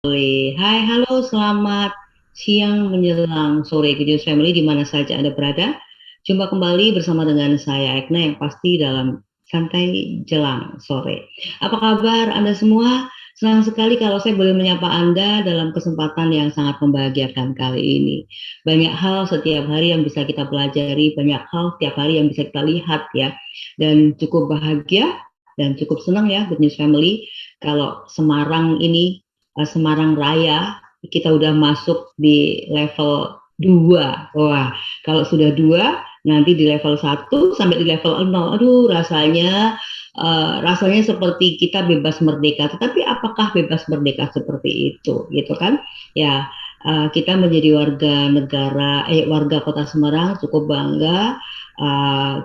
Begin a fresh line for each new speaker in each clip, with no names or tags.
Hai, halo, selamat siang menjelang sore Good News Family di mana saja Anda berada. Jumpa kembali bersama dengan saya Ekna yang pasti dalam santai jelang sore. Apa kabar Anda semua? Senang sekali kalau saya boleh menyapa Anda dalam kesempatan yang sangat membahagiakan kali ini. Banyak hal setiap hari yang bisa kita pelajari, banyak hal setiap hari yang bisa kita lihat ya. Dan cukup bahagia dan cukup senang ya Good News Family kalau Semarang ini Semarang Raya kita udah masuk di level 2. Wah, kalau sudah 2 nanti di level 1 sampai di level 0. Aduh, rasanya seperti kita bebas merdeka. Tetapi apakah bebas merdeka seperti itu? Gitu kan? Ya, kita menjadi warga Kota Semarang cukup bangga,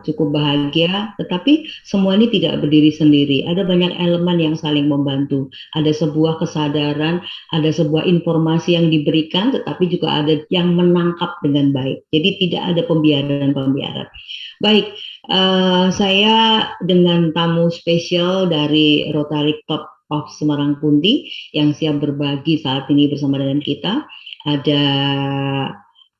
cukup bahagia, tetapi semua ini tidak berdiri sendiri. Ada banyak elemen yang saling membantu. Ada sebuah kesadaran, ada sebuah informasi yang diberikan, tetapi juga ada yang menangkap dengan baik. Jadi tidak ada pembiaran-pembiaran. Baik, saya dengan tamu spesial dari Rotary Club of Semarang Punti yang siap berbagi saat ini bersama dengan kita. Ada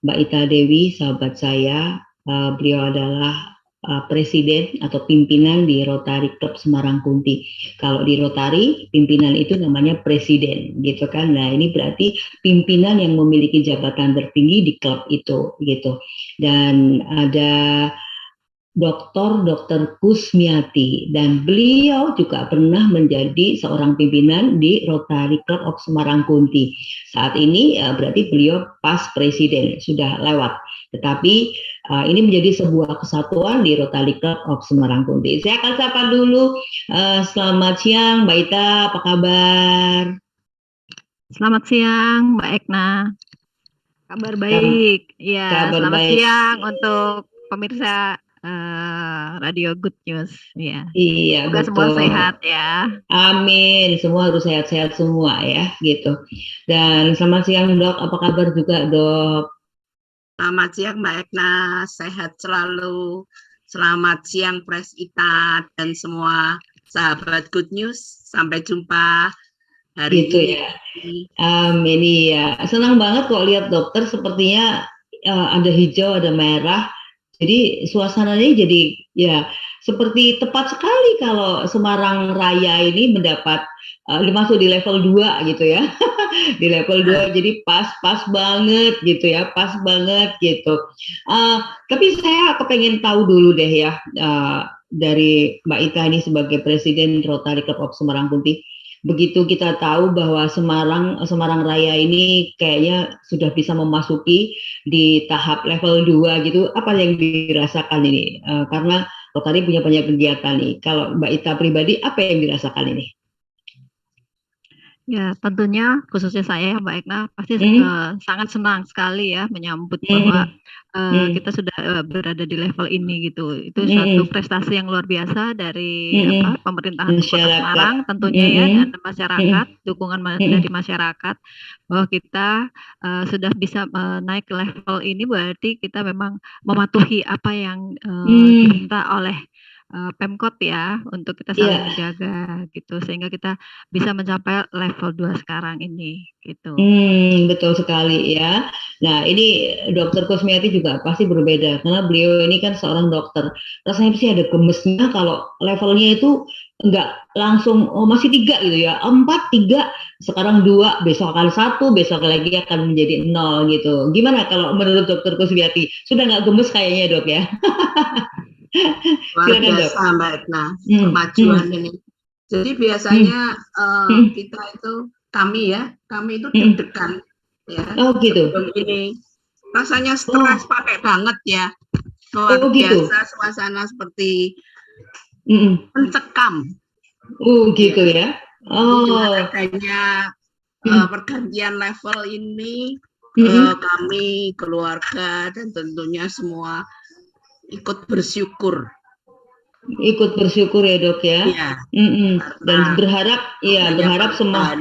Mbak Ita Dewi, sahabat saya. Beliau adalah presiden atau pimpinan di Rotary Club Semarang Kunti. Kalau di Rotary, pimpinan itu namanya presiden, gitu kan. Nah, ini berarti pimpinan yang memiliki jabatan tertinggi di klub itu, gitu. Dan ada Dr. Kusmiati dan beliau juga pernah menjadi seorang pimpinan di Rotary Club of Semarang Kunti. Saat ini berarti beliau pas presiden sudah lewat. Tetapi ini menjadi sebuah kesatuan di Rotary Club of Semarang Kunti. Saya akan sapa dulu. Selamat siang, Mbak Ita, apa kabar?
Selamat siang, Mbak Ekna. Kabar baik. Ya,
Kabar
selamat
baik.
siang untuk pemirsa Radio Good News. Ya,
Iya,
semoga semua
betul.
sehat ya.
Amin, semua harus sehat-sehat semua ya, gitu. Dan selamat siang Dok, apa kabar juga Dok?
Selamat siang Mbak Ekna, sehat selalu. Selamat siang Pres Ita dan semua sahabat Good News. Sampai jumpa hari
Gitu
ini.
ya. Amin, ya. Senang banget kok lihat dokter, sepertinya ada hijau, ada merah. Jadi suasananya jadi ya seperti tepat sekali kalau Semarang Raya ini mendapat masuk di level 2 gitu ya. Di level 2 jadi pas banget gitu ya, pas banget gitu. Tapi saya kepengen tahu dulu deh ya, dari Mbak Ita ini sebagai Presiden Rotary Club of Semarang Kunti. Begitu kita tahu bahwa Semarang Raya ini kayaknya sudah bisa memasuki di tahap level 2 gitu, apa yang dirasakan ini? Karena Rotary punya banyak kegiatan nih. Kalau Mbak Ita pribadi, apa yang dirasakan ini?
Ya, tentunya khususnya saya Mbak Ekna pasti sangat senang sekali ya menyambut bahwa kita sudah berada di level ini gitu. Itu suatu prestasi yang luar biasa dari pemerintahan Kota Semarang tentunya ya, dan masyarakat, dukungan dari masyarakat bahwa kita sudah bisa naik ke level ini, berarti kita memang mematuhi apa yang diminta oleh Pemkot ya, untuk kita saling menjaga gitu, sehingga kita bisa mencapai level 2 sekarang ini gitu.
Betul sekali ya. Nah, ini Dokter Kusmiati juga pasti berbeda karena beliau ini kan seorang dokter. Rasanya sih ada gemesnya kalau levelnya itu enggak langsung masih 3 gitu ya. 4, 3, sekarang 2, besok akan 1, besok lagi akan menjadi 0 gitu. Gimana kalau menurut Dokter Kusmiati? Sudah nggak gemes kayaknya, Dok ya?
Luar biasa Mbak Etna, kemajuan ini. Jadi biasanya kita itu, kami itu deg-degan ya.
Oh gitu.
Sebelum ini rasanya stres pakai banget ya. Luar biasa suasana seperti mencekam.
Gitu ya.
Dengan adanya pergantian level ini, kami keluarga dan tentunya semua ikut bersyukur.
Ikut bersyukur ya Dok ya. Dan berharap semua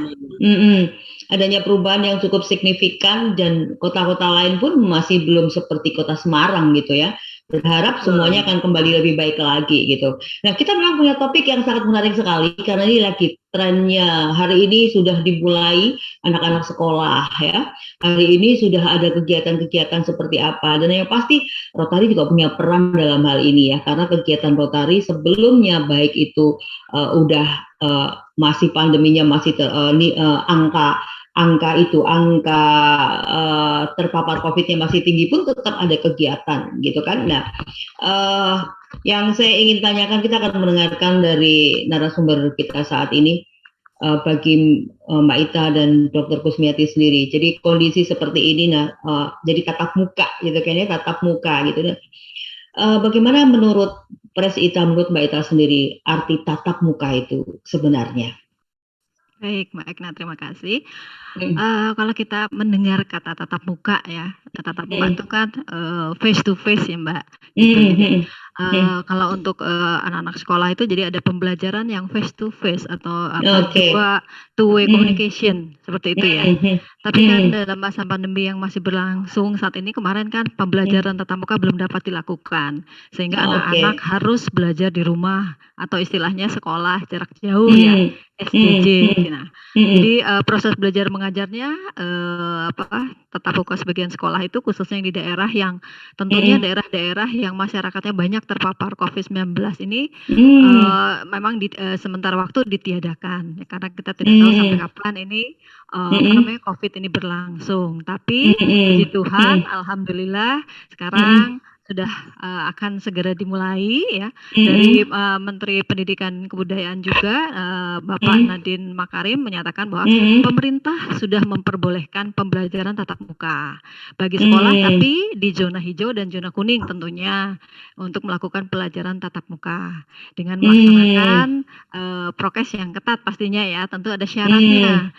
adanya perubahan yang cukup signifikan, dan kota-kota lain pun masih belum seperti Kota Semarang gitu ya. Berharap semuanya akan kembali lebih baik lagi gitu. Nah, kita memang punya topik yang sangat menarik sekali karena ini lagi trennya. Hari ini sudah dimulai anak-anak sekolah ya. Hari ini sudah ada kegiatan-kegiatan seperti apa. Dan yang pasti Rotary juga punya peran dalam hal ini ya. Karena kegiatan Rotary sebelumnya baik itu masih pandeminya masih angka terpapar COVID-nya masih tinggi pun tetap ada kegiatan gitu kan. Nah, yang saya ingin tanyakan, kita akan mendengarkan dari narasumber kita saat ini bagi Mbak Ita dan Dr. Kusmiati sendiri. Jadi kondisi seperti ini, jadi tatap muka gitu kan ya, tatap muka gitu. Bagaimana menurut Pres Ita, menurut Mbak Ita sendiri arti tatap muka itu sebenarnya?
Baik, Mbak Ekna, terima kasih. Kalau kita mendengar kata tatap muka ya, tatap muka itu kan face to face ya Mbak. Gitu. Jadi, kalau untuk anak-anak sekolah itu jadi ada pembelajaran yang face to face atau two way communication seperti itu ya. Tapi kan dalam masa pandemi yang masih berlangsung saat ini, kemarin kan pembelajaran tatap muka belum dapat dilakukan, sehingga anak-anak harus belajar di rumah atau istilahnya sekolah jarak jauh ya, SJJ. Nah, jadi proses belajar mengajarnya tatap muka sebagian sekolah itu khususnya yang di daerah yang tentunya daerah-daerah yang masyarakatnya banyak terpapar COVID-19 ini memang sementara waktu ditiadakan ya, karena kita tidak tahu sampai kapan ini COVID ini berlangsung. Tapi puji Tuhan, alhamdulillah sekarang sudah akan segera dimulai ya. Dari Menteri Pendidikan Kebudayaan juga Bapak Nadiem Makarim menyatakan bahwa pemerintah sudah memperbolehkan pembelajaran tatap muka bagi sekolah, tapi di zona hijau dan zona kuning tentunya untuk melakukan pelajaran tatap muka dengan melaksanakan prokes yang ketat pastinya ya. Tentu ada syaratnya.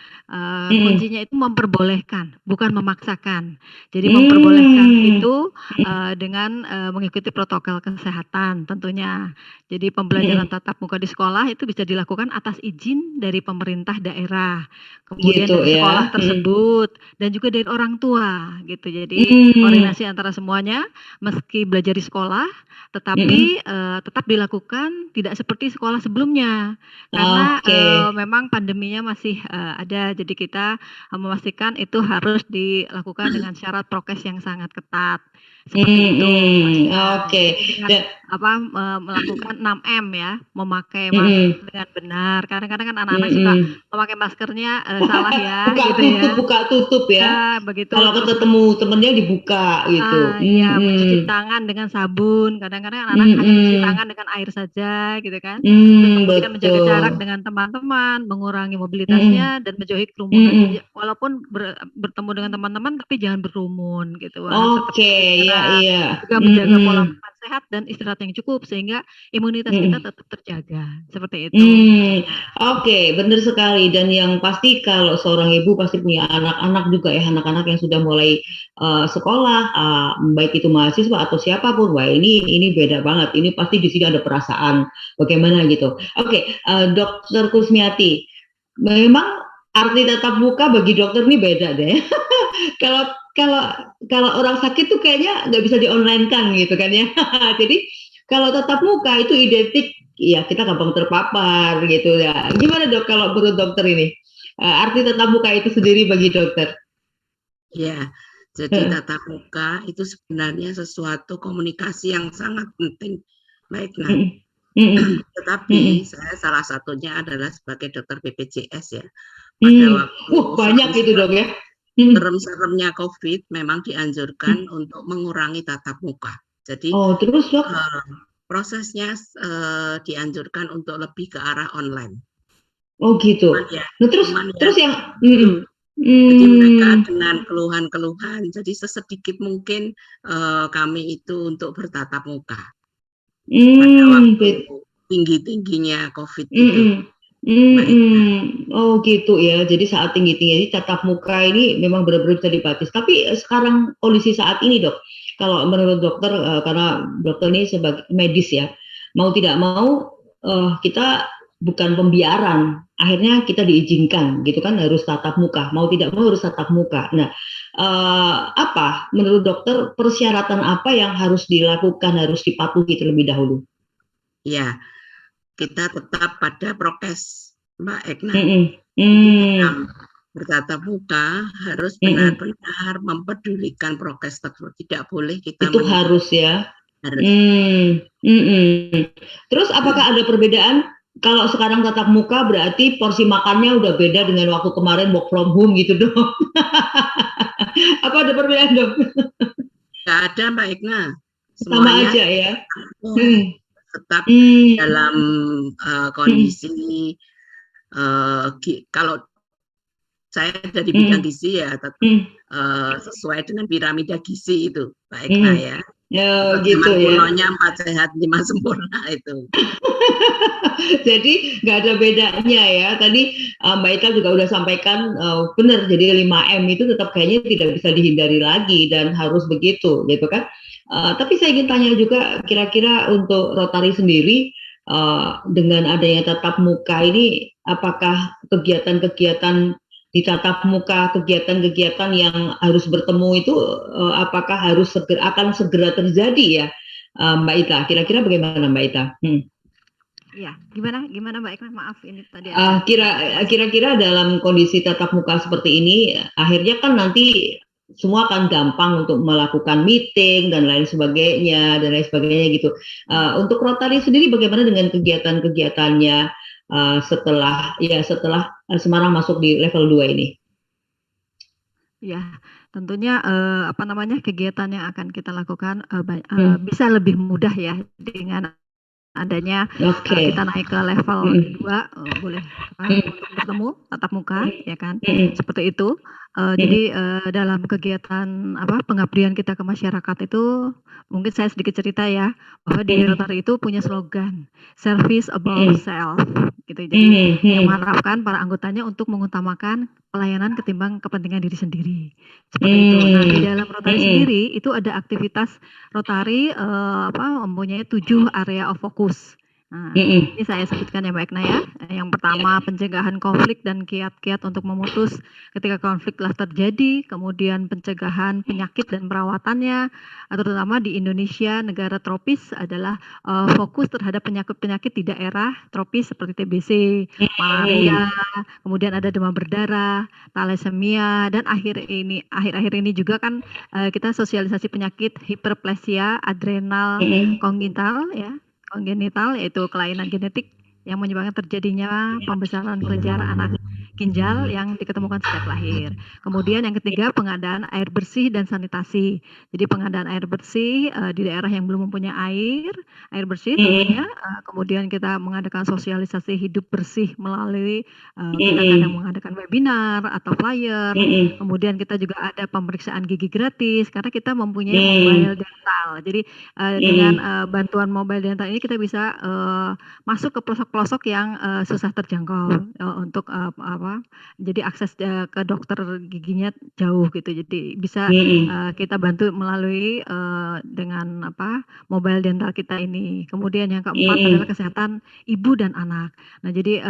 Kuncinya itu memperbolehkan, bukan memaksakan. Jadi memperbolehkan itu dengan mengikuti protokol kesehatan tentunya. Jadi pembelajaran tatap muka di sekolah itu bisa dilakukan atas izin dari pemerintah daerah, kemudian
gitu,
dari sekolah tersebut dan juga dari orang tua gitu. Jadi koordinasi antara semuanya, meski belajar di sekolah tetapi tetap dilakukan tidak seperti sekolah sebelumnya karena memang pandeminya masih ada. Jadi kita memastikan itu harus dilakukan dengan syarat prokes yang sangat ketat. Seperti itu. Melakukan 6M ya, memakai masker dengan benar. Kadang-kadang kan anak-anak suka memakai maskernya salah ya,
buka tutup ya.
Begitu.
Kalau ketemu temennya dibuka gitu.
Iya, mencuci tangan dengan sabun. Kadang-kadang anak-anak hanya mencuci tangan dengan air saja, gitu kan. Kemudian menjaga jarak dengan teman-teman, mengurangi mobilitasnya dan menjauhi kerumunan. Walaupun bertemu dengan teman-teman, tapi jangan berkerumun gitu. Juga menjaga pola makan sehat dan istirahat yang cukup sehingga imunitas kita tetap terjaga seperti itu.
Benar sekali. Dan yang pasti kalau seorang ibu pasti punya anak-anak juga ya, anak-anak yang sudah mulai sekolah, baik itu mahasiswa atau siapapun. Wah, ini beda banget. Ini pasti di sini ada perasaan bagaimana gitu. Dr. Kusmiati, memang arti tatap muka bagi dokter ini beda deh. Kalau orang sakit tuh kayaknya nggak bisa di-online-kan gitu kan ya. Jadi kalau tatap muka itu identik ya kita gampang terpapar gitu ya. Gimana dok kalau menurut dokter ini arti tatap muka itu sendiri bagi dokter?
Ya, jadi tatap muka itu sebenarnya sesuatu komunikasi yang sangat penting. Baik, tetapi saya salah satunya adalah sebagai dokter BPJS ya. Pada waktu
banyak itu dok ya.
Serem-seremnya COVID memang dianjurkan untuk mengurangi tatap muka. Jadi
terus dok?
Prosesnya dianjurkan untuk lebih ke arah online.
Gitu. Terus yang
jadi mereka dengan keluhan-keluhan, jadi sesedikit mungkin kami itu untuk bertatap muka. Pada waktu tinggi-tingginya COVID itu.
Gitu ya. Jadi saat tinggi-tinggi tatap muka ini memang benar-benar bisa dibatasi. Tapi sekarang kondisi saat ini dok, kalau menurut dokter, karena dokter ini sebagai medis ya, mau tidak mau kita bukan pembiaran, akhirnya kita diizinkan gitu kan, harus tatap muka, mau tidak mau harus tatap muka. Nah, apa menurut dokter persyaratan apa yang harus dilakukan, harus dipatuhi terlebih dahulu?
Ya, kita tetap pada prokes, Mbak Ekna. Bertatap muka harus benar-benar mempedulikan prokes tersebut. Tidak boleh kita
itu harus ya.
Harus.
Terus apakah ada perbedaan kalau sekarang tatap muka berarti porsi makannya udah beda dengan waktu kemarin work from home gitu dong? Apa ada perbedaan dong?
Nggak ada Mbak Ekna.
Sama aja ya.
Tetap dalam kondisi kalau saya dari bidang gizi ya tetap sesuai dengan piramida gizi itu, Mbak Ekna ya.
Gitu ya.
4 sehat 5 sempurna itu.
Jadi nggak ada bedanya ya. Tadi Mbak Ita juga udah sampaikan benar. Jadi 5M itu tetap kayaknya tidak bisa dihindari lagi dan harus begitu, gitu kan? Tapi saya ingin tanya juga, kira-kira untuk Rotary sendiri dengan adanya tatap muka ini, apakah kegiatan-kegiatan di tatap muka, kegiatan-kegiatan yang harus bertemu itu apakah harus akan segera terjadi ya, Mbak Ita? Kira-kira bagaimana Mbak Ita?
Ya, gimana Mbak Ekna? Maaf ini tadi.
Kira-kira dalam kondisi tatap muka seperti ini, akhirnya kan nanti semua akan gampang untuk melakukan meeting dan lain sebagainya gitu. Untuk Rotary sendiri bagaimana dengan kegiatan-kegiatannya setelah Semarang masuk di level 2 ini?
Ya, tentunya kegiatan yang akan kita lakukan bisa lebih mudah ya dengan adanya kita naik ke level 2 boleh bertemu tatap muka ya kan, seperti itu. Jadi dalam kegiatan pengabdian kita ke masyarakat itu mungkin saya sedikit cerita ya, bahwa di Rotary itu punya slogan service above self gitu. Jadi yang mengharapkan para anggotanya untuk mengutamakan pelayanan ketimbang kepentingan diri sendiri, seperti itu. Nah, di dalam Rotary sendiri itu ada aktivitas Rotary mempunyai 7 area of focus. Nah, ini saya sebutkan ya Mbak Ekna ya. Yang pertama pencegahan konflik dan kiat-kiat untuk memutus ketika konflik telah terjadi, kemudian pencegahan penyakit dan perawatannya, terutama di Indonesia negara tropis adalah fokus terhadap penyakit-penyakit di daerah tropis seperti TBC, malaria, kemudian ada demam berdarah, thalassemia, dan akhir-akhir ini juga kan kita sosialisasi penyakit hiperplasia adrenal kongenital ya. Kongenital yaitu kelainan genetik yang menyebabkan terjadinya pembesaran kelenjar anak ginjal yang diketemukan sejak lahir. Kemudian yang ketiga pengadaan air bersih dan sanitasi. Jadi pengadaan air bersih di daerah yang belum mempunyai air bersih tentunya. Kemudian kita mengadakan sosialisasi hidup bersih melalui kita kadang mengadakan webinar atau flyer. Kemudian kita juga ada pemeriksaan gigi gratis karena kita mempunyai mobile dental. Jadi dengan bantuan mobile dental ini kita bisa masuk ke pelosok-pelosok yang susah terjangkau untuk jadi akses ke dokter giginya jauh gitu. Jadi bisa kita bantu melalui dengan mobile dental kita ini. Kemudian yang keempat adalah kesehatan ibu dan anak. Nah, jadi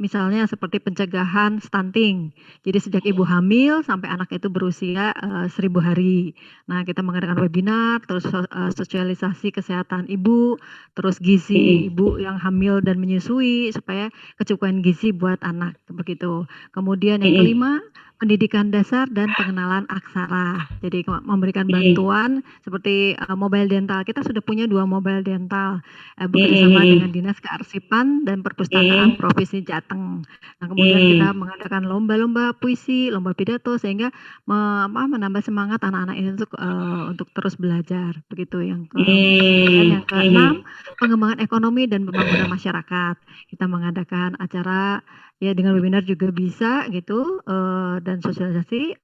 misalnya seperti pencegahan stunting. Jadi sejak ibu hamil sampai anak itu berusia 1000 hari. Nah, kita mengadakan webinar, terus sosialisasi kesehatan ibu, terus gizi ibu yang hamil dan menyusui supaya kecukupan gizi buat anak begitu. Kemudian yang kelima pendidikan dasar dan pengenalan aksara. Jadi memberikan bantuan seperti mobile dental. Kita sudah punya 2 mobile dental bekerjasama dengan Dinas Kearsipan dan Perpustakaan Provinsi Jateng. Nah, kemudian kita mengadakan lomba-lomba puisi, lomba pidato sehingga menambah semangat anak-anak ini untuk terus belajar begitu. Yang keenam pengembangan ekonomi dan pembangunan masyarakat. Kita mengadakan acara ya dengan webinar juga bisa gitu dan sosialisasi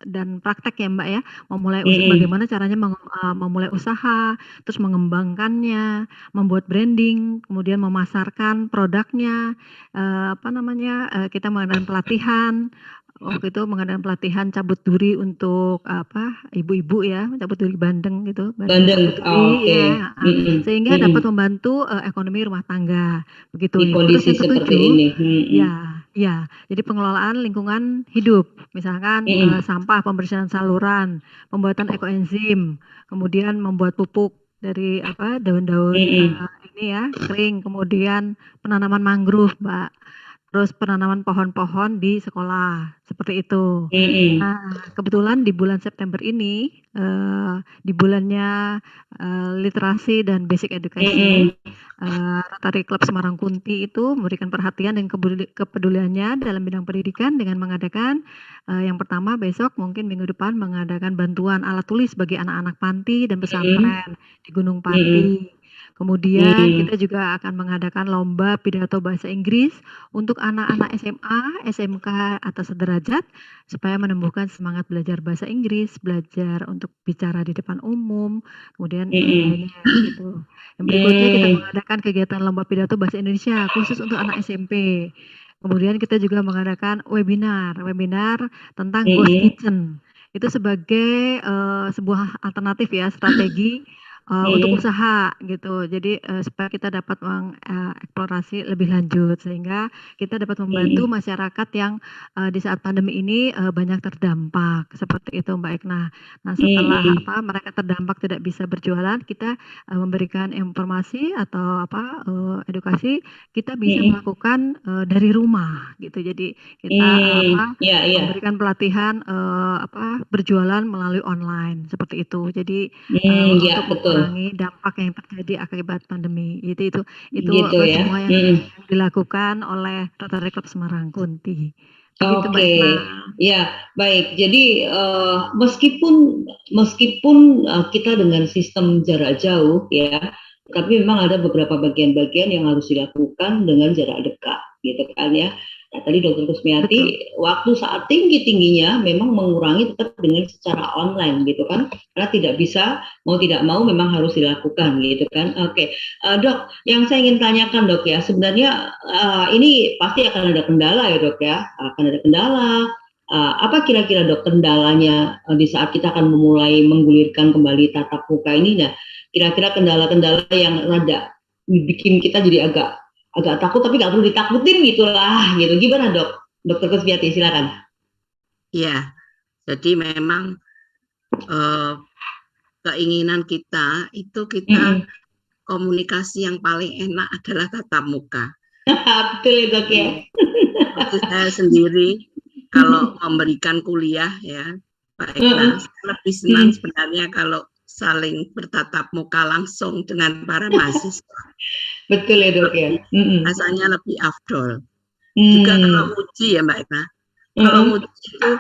dan praktek ya Mbak ya, memulai bagaimana caranya memulai usaha, terus mengembangkannya, membuat branding, kemudian memasarkan produknya, kita mengadakan pelatihan. Waktu itu mengadakan pelatihan cabut duri untuk ibu-ibu ya, cabut duri bandeng gitu.
Bandeng,
ya, sehingga dapat membantu ekonomi rumah tangga begitu.
Di kondisi seperti ini.
Ya, Ya, jadi pengelolaan lingkungan hidup, misalkan sampah, pembersihan saluran, pembuatan ekoenzim, kemudian membuat pupuk dari daun-daun ini ya kering, kemudian penanaman mangrove, Mbak. Terus penanaman pohon-pohon di sekolah, seperti itu. Nah, kebetulan di bulan September ini, di bulannya literasi dan basic education, Rotary Club Semarang Kunti itu memberikan perhatian dan kepeduliannya dalam bidang pendidikan dengan mengadakan yang pertama besok mungkin minggu depan mengadakan bantuan alat tulis bagi anak-anak panti dan pesantren di Gunung Pati. Kemudian kita juga akan mengadakan lomba pidato bahasa Inggris untuk anak-anak SMA, SMK atas sederajat supaya menumbuhkan semangat belajar bahasa Inggris, belajar untuk bicara di depan umum, kemudian lainnya gitu. Yang berikutnya kita mengadakan kegiatan lomba pidato bahasa Indonesia khusus untuk anak SMP. Kemudian kita juga mengadakan webinar tentang Ghost Kitchen. Itu sebagai sebuah alternatif ya, strategi untuk usaha gitu. Jadi supaya kita dapat mengeksplorasi lebih lanjut sehingga kita dapat membantu masyarakat yang di saat pandemi ini banyak terdampak seperti itu Mbak Ekna. Nah setelah mereka terdampak tidak bisa berjualan, kita memberikan informasi atau edukasi, kita bisa melakukan dari rumah gitu. Jadi kita memberikan pelatihan berjualan melalui online seperti itu. Jadi untuk mengurangi dampak yang terjadi akibat pandemi. Itu gitu ya. Semua yang dilakukan oleh Rotary Club Semarang Kunti.
Oke, ya baik. Jadi meskipun kita dengan sistem jarak jauh ya, tapi memang ada beberapa bagian-bagian yang harus dilakukan dengan jarak dekat, gitu kan ya. Nah, tadi Dr. Kusmiati, waktu saat tinggi-tingginya memang mengurangi tetap dengan secara online, gitu kan? Karena tidak bisa, mau tidak mau memang harus dilakukan, gitu kan? Oke, Dok, yang saya ingin tanyakan Dok ya, sebenarnya ini pasti akan ada kendala ya Dok ya, akan ada kendala. Apa kira-kira Dok kendalanya di saat kita akan memulai menggulirkan kembali tatap muka ini? Nah, kira-kira kendala-kendala yang rada bikin kita jadi agak takut tapi nggak perlu ditakutin gitulah gitu. Gimana Dok? Dr. Kusmiati silakan.
Ya, jadi memang keinginan kita itu komunikasi yang paling enak adalah tatap muka.
Betul ya Dok ya.
Saya sendiri kalau memberikan kuliah ya, baiklah lebih senang sebenarnya kalau saling bertatap muka langsung dengan para mahasiswa.
Betul ya Dok ya.
Rasanya lebih afdol. Juga kalau uji ya Mbak Ekna. Kalau uji itu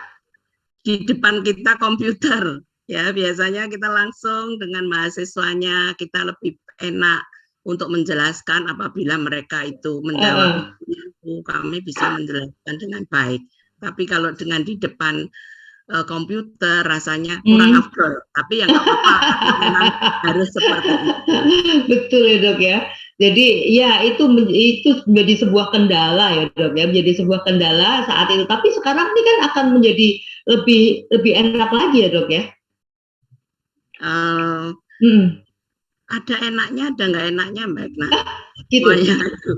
di depan kita komputer ya, biasanya kita langsung dengan mahasiswanya, kita lebih enak untuk menjelaskan apabila mereka itu menjawab kami bisa menjelaskan dengan baik. Tapi kalau dengan di depan komputer rasanya kurang afdol, tapi yang nggak apa-apa, memang harus seperti itu.
Betul ya Dok ya. Jadi ya itu menjadi sebuah kendala ya Dok ya, menjadi sebuah kendala saat itu. Tapi sekarang ini kan akan menjadi lebih enak lagi ya Dok ya.
Ada enaknya, ada nggak enaknya Mbak Ekna.
Gitu.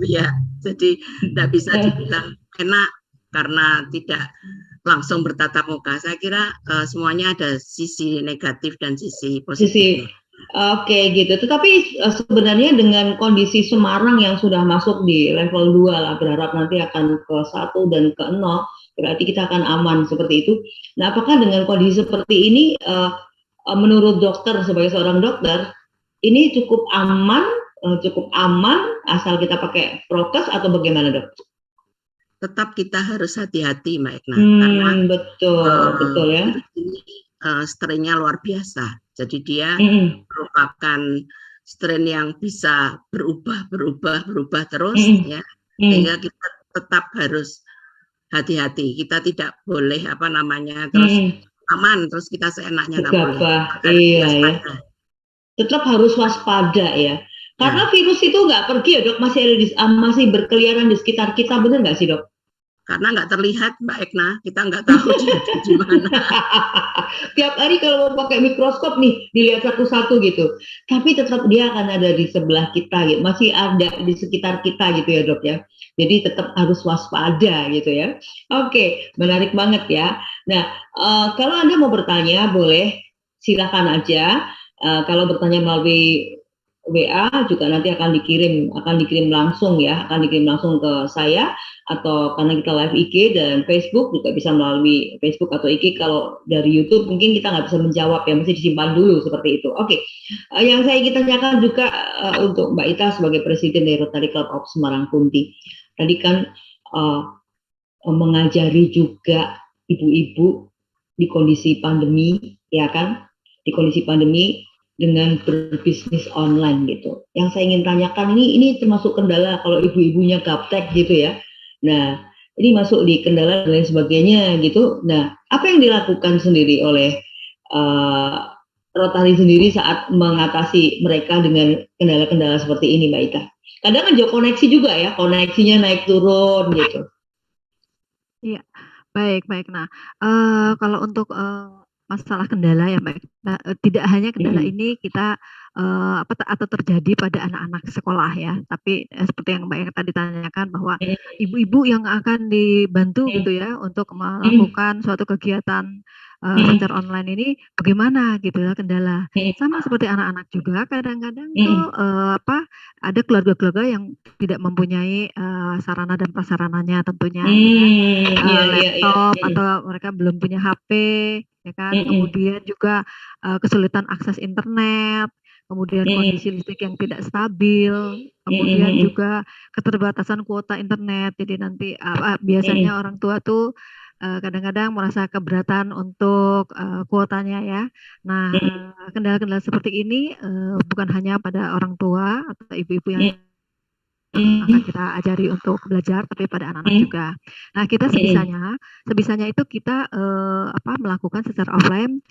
Ya, jadi tidak bisa dibilang enak karena tidak langsung bertatap muka. Saya kira semuanya ada sisi negatif dan sisi positif.
Oke gitu. Tetapi sebenarnya dengan kondisi Semarang yang sudah masuk di level 2 lah, berharap nanti akan ke 1 dan ke 0, berarti kita akan aman seperti itu. Nah, apakah dengan kondisi seperti ini menurut dokter sebagai seorang dokter ini cukup aman asal kita pakai prokes atau bagaimana Dok?
Tetap kita harus hati-hati Mbak Ekna,
karena betul ya.
Ini strainnya luar biasa. Jadi dia merupakan strain yang bisa berubah terus ya. Sehingga kita tetap harus hati-hati. Kita tidak boleh terus aman terus kita seenaknya nggak boleh.
Iya ya. Tetap harus waspada ya. Karena virus itu nggak pergi ya Dok, masih berkeliaran di sekitar kita, benar nggak sih Dok?
karena nggak terlihat Mbak Ekna, kita nggak tahu dia di mana.
Tiap hari kalau mau pakai mikroskop nih, dilihat satu-satu gitu. Tapi tetap dia akan ada di sebelah kita, gitu. Masih ada di sekitar kita gitu ya dok ya. Jadi tetap harus waspada gitu ya. Oke, menarik banget ya. Nah, kalau Anda mau bertanya boleh silakan aja. Kalau bertanya melalui WA juga nanti akan dikirim langsung ya, akan dikirim langsung ke saya, atau karena kita live IG dan Facebook juga bisa melalui Facebook atau IG. Kalau dari YouTube mungkin kita nggak bisa menjawab ya, mesti disimpan dulu seperti itu. Oke, yang saya ingin tanyakan juga untuk Mbak Ita sebagai Presiden dari Rotary Club of Semarang Kunti. Tadi kan mengajari juga ibu-ibu di kondisi pandemi, ya kan? Di kondisi pandemi dengan berbisnis online gitu. Yang saya ingin tanyakan ini termasuk kendala kalau ibu-ibunya gaptek gitu ya. Nah, ini masuk di kendala dan lain sebagainya gitu. Nah, apa yang dilakukan sendiri oleh Rotary sendiri saat mengatasi mereka dengan kendala-kendala seperti ini, Mbak Ita? Kadang kan koneksi juga ya, koneksinya naik turun gitu.
Iya, baik. Nah, kalau untuk masalah kendala ya Mbak, tidak hanya kendala ini kita atau terjadi pada anak-anak sekolah ya, tapi seperti yang Mbak tadi tanyakan bahwa ibu-ibu yang akan dibantu gitu ya untuk melakukan suatu kegiatan secara online ini bagaimana gitu ya kendala. Sama seperti anak-anak juga kadang-kadang tuh ada keluarga-keluarga yang tidak mempunyai sarana dan prasarananya tentunya, laptop atau mereka belum punya HP, ya kan. Kemudian juga kesulitan akses internet, kemudian kondisi listrik yang tidak stabil, kemudian juga keterbatasan kuota internet. Jadi nanti biasanya orang tua tuh kadang-kadang merasa keberatan untuk kuotanya ya. Nah, kendala-kendala seperti ini bukan hanya pada orang tua atau ibu-ibu yang akan kita ajari untuk belajar, tapi pada anak-anak juga. Nah, kita sebisanya itu kita melakukan secara offline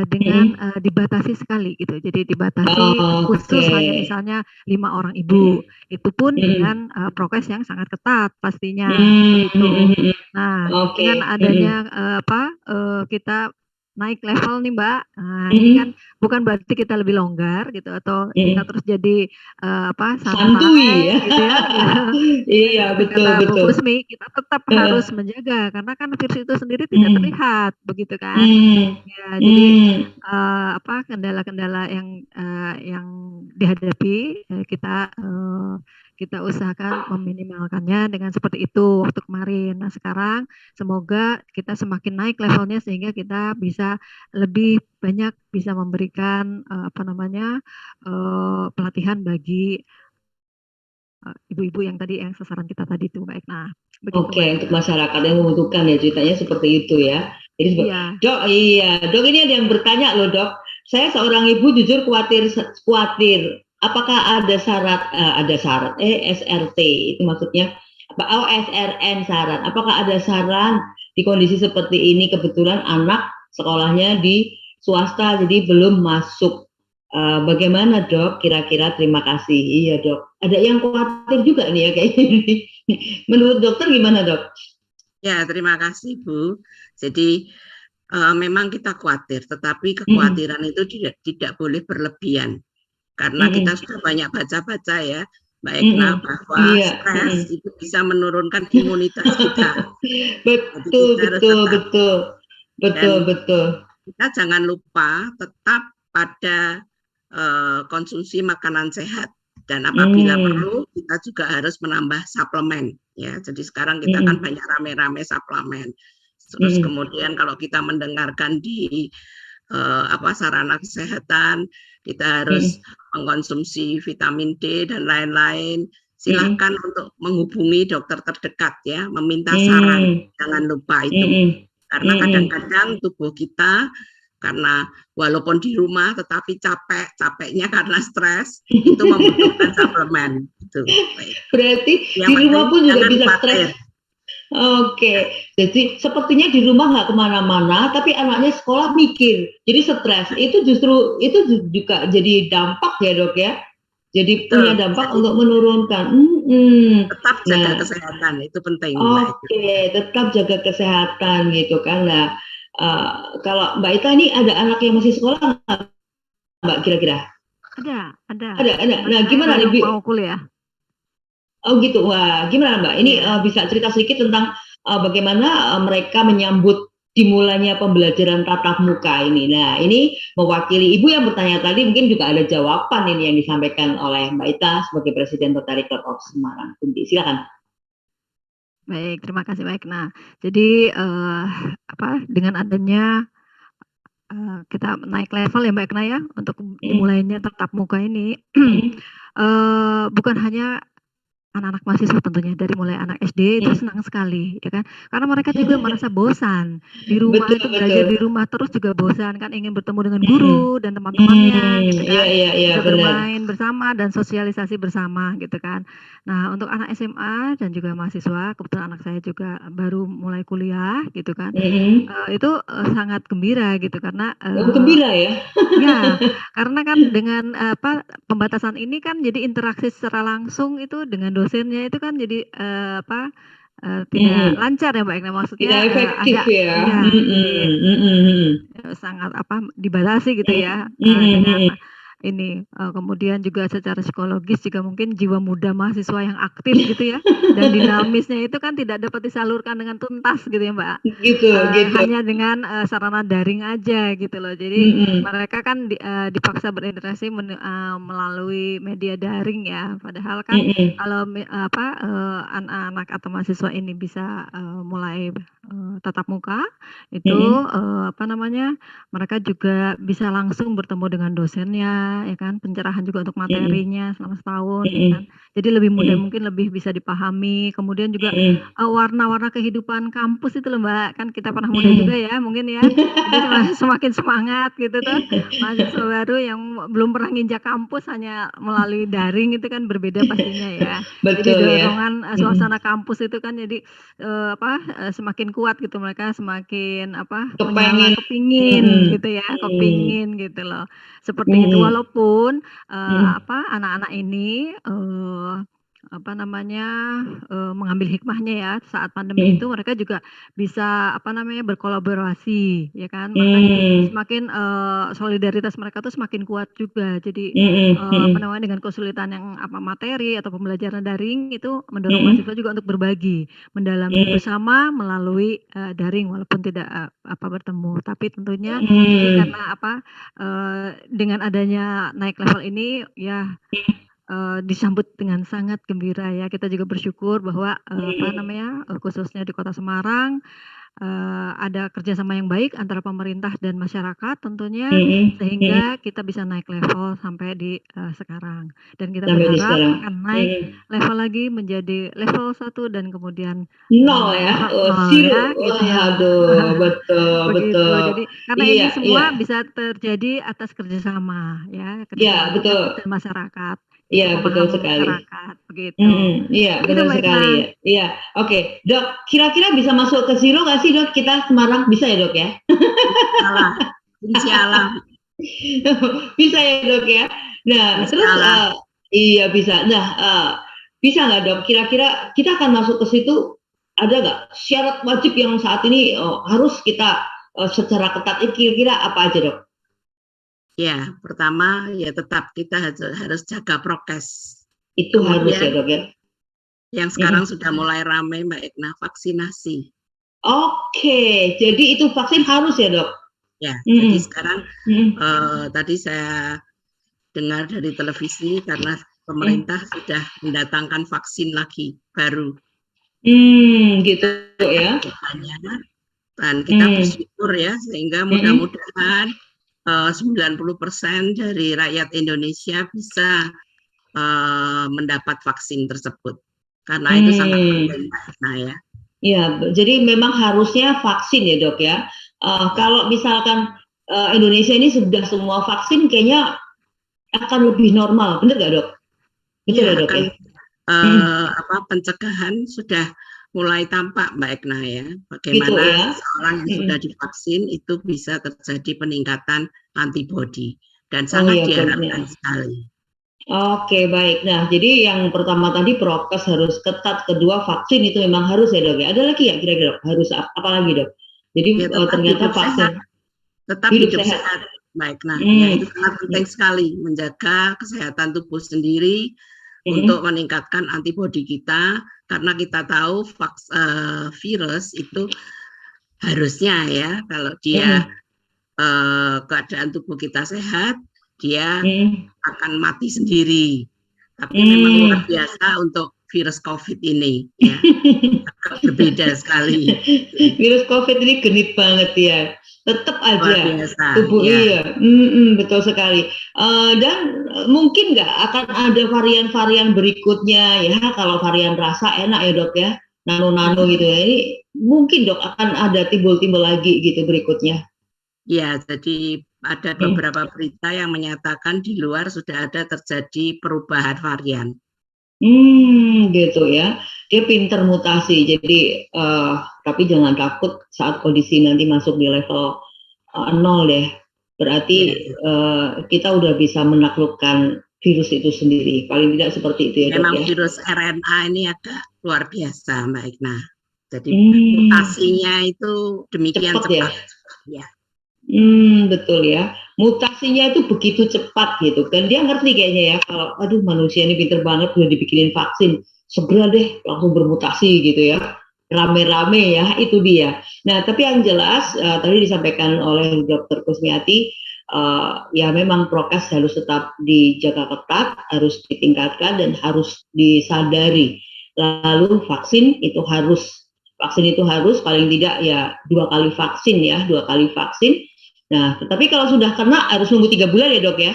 dengan dibatasi sekali gitu. Jadi dibatasi khusus hanya misalnya 5 orang ibu. Itu pun dengan prokes yang sangat ketat pastinya. Gitu. Nah, dengan adanya kita naik level nih Mbak. Nah, ini kan bukan berarti kita lebih longgar gitu atau kita terus jadi santuy
ya.
Gitu ya.
Iya, betul.
Bu Kusmi, kita tetap harus menjaga karena kan virus itu sendiri tidak terlihat, begitu kan. Ya, jadi kendala-kendala yang dihadapi kita usahakan meminimalkannya dengan seperti itu waktu kemarin. Nah, sekarang semoga kita semakin naik levelnya sehingga kita bisa lebih banyak bisa memberikan pelatihan bagi ibu-ibu yang sasaran kita tadi itu, Mbak Ekna.
Oke, untuk masyarakat yang membutuhkan ya, ceritanya seperti itu ya. Jadi Dok, Dok, ini ada yang bertanya loh Dok. Saya seorang ibu jujur khawatir. Apakah ada syarat SRT itu maksudnya SRN saran? Apakah ada saran di kondisi seperti ini, kebetulan anak sekolahnya di swasta jadi belum masuk? Bagaimana Dok? Kira-kira, terima kasih. Iya Dok. Ada yang khawatir juga nih ya kayaknya. Menurut dokter gimana Dok?
Ya, terima kasih Bu. Jadi memang kita khawatir, tetapi kekhawatiran itu tidak boleh berlebihan. Karena kita sudah banyak baca-baca ya, Mbak Ekna, bahwa stres itu bisa menurunkan imunitas kita. Betul. Kita jangan lupa tetap pada konsumsi makanan sehat. Dan apabila perlu, kita juga harus menambah suplemen. Ya, jadi sekarang kita kan banyak rame-rame suplemen. Terus kemudian kalau kita mendengarkan di sarana kesehatan, kita harus mengkonsumsi vitamin D dan lain-lain. Silakan untuk menghubungi dokter terdekat ya, meminta saran. Jangan lupa itu. Karena kadang-kadang tubuh kita karena walaupun di rumah tetapi capeknya karena stres itu membutuhkan suplemen gitu.
Berarti yang di rumah pun juga bisa stres. Oke, jadi sepertinya di rumah nggak kemana-mana, tapi anaknya sekolah mikir, jadi stres. Itu juga jadi dampak ya Dok ya. Jadi punya dampak untuk menurunkan.
Tetap jaga
Nah,
kesehatan, itu penting, Mbak Ita.
oke, tetap jaga kesehatan gitu kan. Nah, kalau Mbak Ita ini ada anak yang masih sekolah nggak, Mbak, kira-kira?
Ada,
Ada.
anak
Nah,
saya
gimana nih,
baru mau kuliah.
Oh gitu, wah gimana Mbak? Ini
Iya.
bisa cerita sedikit tentang bagaimana mereka menyambut dimulainya pembelajaran tatap muka ini. Nah, ini mewakili Ibu yang bertanya tadi, mungkin juga ada jawaban ini yang disampaikan oleh Mbak Ita sebagai Presiden Rotary Club of Semarang. Kunti, silakan.
Baik, terima kasih, baik. Nah, jadi, dengan adanya, kita naik level ya, Mbak Ekna, ya, untuk dimulainya tatap muka ini, bukan hanya anak-anak mahasiswa tentunya, dari mulai anak SD itu senang sekali, ya kan. Karena mereka juga merasa bosan, di rumah itu belajar di
Betul.
rumah terus juga bosan kan, ingin bertemu dengan guru dan teman-temannya gitu
Iya,
kan,
iya,
bisa
benar.
bermain bersama dan sosialisasi bersama gitu kan. Nah, untuk anak SMA dan juga mahasiswa, kebetulan anak saya juga baru mulai kuliah gitu kan, itu, sangat gembira gitu karena,
Gembira ya?
ya, karena kan dengan, pembatasan ini kan jadi interaksi secara langsung itu dengan dosennya itu kan jadi, tidak lancar ya, Mbak Ina, maksudnya,
Tidak efektif
agak
ya.
iya, jadi sangat dibatasi gitu ya, dengan ini, kemudian juga secara psikologis juga mungkin jiwa muda mahasiswa yang aktif gitu ya, dan dinamisnya itu kan tidak dapat disalurkan dengan tuntas gitu ya, Mbak,
Gitu, gitu.
hanya dengan, sarana daring aja gitu loh. Jadi mereka kan dipaksa berinteraksi melalui media daring ya, padahal kan kalau anak-anak atau mahasiswa ini bisa, mulai, tatap muka, itu, mereka juga bisa langsung bertemu dengan dosennya, ya kan, pencerahan juga untuk materinya selama setahun, ya kan. Jadi lebih mudah, mungkin lebih bisa dipahami, kemudian juga, warna-warna kehidupan kampus itu loh, Mbak, kan kita pernah muda juga ya mungkin ya, jadi semakin semangat gitu tuh, mahasiswa baru yang belum pernah nginjak kampus hanya melalui daring itu kan berbeda pastinya ya. Jadi
Betul ya.
dorongan, suasana kampus itu kan jadi, semakin kuat gitu, mereka semakin menyala,
Kepengen.
kepingin gitu ya, kepingin gitu loh, seperti itu. Walaupun, anak-anak ini, mengambil hikmahnya ya, saat pandemi itu mereka juga bisa, berkolaborasi, ya kan. Mereka jadi semakin, solidaritas mereka tuh semakin kuat juga. Jadi, dengan kesulitan yang materi atau pembelajaran daring itu mendorong mahasiswa juga untuk berbagi, mendalami bersama melalui, daring walaupun tidak, bertemu. Tapi tentunya ini karena dengan adanya naik level ini ya, disambut dengan sangat gembira ya. Kita juga bersyukur bahwa, khususnya di Kota Semarang, ada kerjasama yang baik antara pemerintah dan masyarakat tentunya, sehingga kita bisa naik level sampai di, sekarang. Dan kita
Sampai di
berharap
sekarang.
akan naik level lagi menjadi level 1 dan kemudian,
Nol ya?
level
Oh,
0
zero.
ya, gitu ya.
Waduh, betul,
Begitu,
betul.
jadi karena
Iya,
ini
iya.
semua bisa terjadi atas kerjasama ya, kerjasama
Iya,
kita
betul.
dan masyarakat, gitu,
Iya, betul
memahami
sekali.
masyarakat, begitu.
Iya,
Begitu
benar
Mbak
sekali
Ikna.
ya. Iya, oke. Dok, kira-kira bisa masuk ke zero nggak sih, Dok? Kita Semarang bisa ya, Dok ya?
Salah, insyaallah.
Bisa ya, Dok ya? Nah, terus
Insyaallah.
iya bisa. Nah, bisa nggak, Dok? Kira-kira kita akan masuk ke situ, ada nggak syarat wajib yang saat ini harus kita secara ketat, kira-kira apa aja, Dok?
Ya, pertama ya tetap kita harus jaga prokes.
Itu harus ya,
Kemudian
Dok ya?
yang sekarang sudah mulai ramai Mbak Ikna, vaksinasi.
Oke, jadi itu vaksin harus ya, Dok?
Ya, jadi sekarang tadi saya dengar dari televisi karena pemerintah sudah mendatangkan vaksin lagi baru.
Gitu ya.
Dan kita bersyukur ya, sehingga mudah-mudahan 90% dari rakyat Indonesia bisa mendapat vaksin tersebut. Karena itu sangat penting, Mbak ya.
Iya, jadi memang harusnya vaksin ya, Dok ya. Kalau misalkan Indonesia ini sudah semua vaksin, kayaknya akan lebih normal, benar nggak, Dok? Betul ya, Dok ya?
Pencegahan sudah mulai tampak, Mbak Ekna ya. Bagaimana
gitu ya?
seorang yang sudah divaksin itu bisa terjadi peningkatan antibodi dan sangat diharapkan sekali.
Oke, baik. Nah, jadi yang pertama tadi prokes harus ketat, kedua vaksin itu memang harus ya Dok ya. Ada lagi ya kira-kira Dok? Harus apa lagi Dok? Jadi
Ya, tetap
ternyata
hidup sehat,
vaksin
tetap
hidup
hidup
sehat.
sehat. Baik, nah ya
Hmm.
itu sangat penting sekali menjaga kesehatan tubuh sendiri untuk
Hmm.
meningkatkan antibodi kita, karena kita tahu virus itu harusnya ya kalau dia
Hmm.
keadaan tubuh kita sehat, dia
Hmm.
akan mati sendiri. Tapi memang luar
Hmm.
biasa untuk virus COVID ini, ya, agak berbeda sekali.
Virus COVID ini genit banget ya. Tetap
Luar
aja
biasa,
tubuh
ya.
iya, betul sekali. Dan mungkin nggak akan ada varian-varian berikutnya ya. Kalau varian rasa enak ya Dok ya, nano-nano gitu ya. Ini mungkin Dok akan ada timbul-timbul lagi gitu berikutnya.
Ya, jadi ada beberapa berita yang menyatakan di luar sudah ada terjadi perubahan varian.
Gitu ya. Dia pinter mutasi. Jadi tapi jangan takut saat kondisi nanti masuk di level 0 deh. Berarti
Ya,
kita udah bisa menaklukkan virus itu sendiri. Paling tidak seperti itu ya Dok
memang
ya.
virus RNA ini agak luar biasa, Mbak Ikna. Jadi
Hmm,
mutasinya itu demikian
cepat ya.
cepat. Ya.
Betul ya. Mutasinya itu begitu cepat gitu. Dan dia ngerti kayaknya ya kalau aduh manusia ini pinter banget udah dibikinin vaksin. Segera deh langsung bermutasi gitu ya. Rame-rame ya, itu dia. Nah, tapi yang jelas tadi disampaikan oleh Dr. Kusmiati, ya memang prokes harus tetap dijaga ketat, harus ditingkatkan dan harus disadari. Lalu vaksin itu harus paling tidak ya 2 kali vaksin ya, 2 kali vaksin. Nah, tetapi kalau sudah kena harus nunggu 3 bulan ya Dok ya?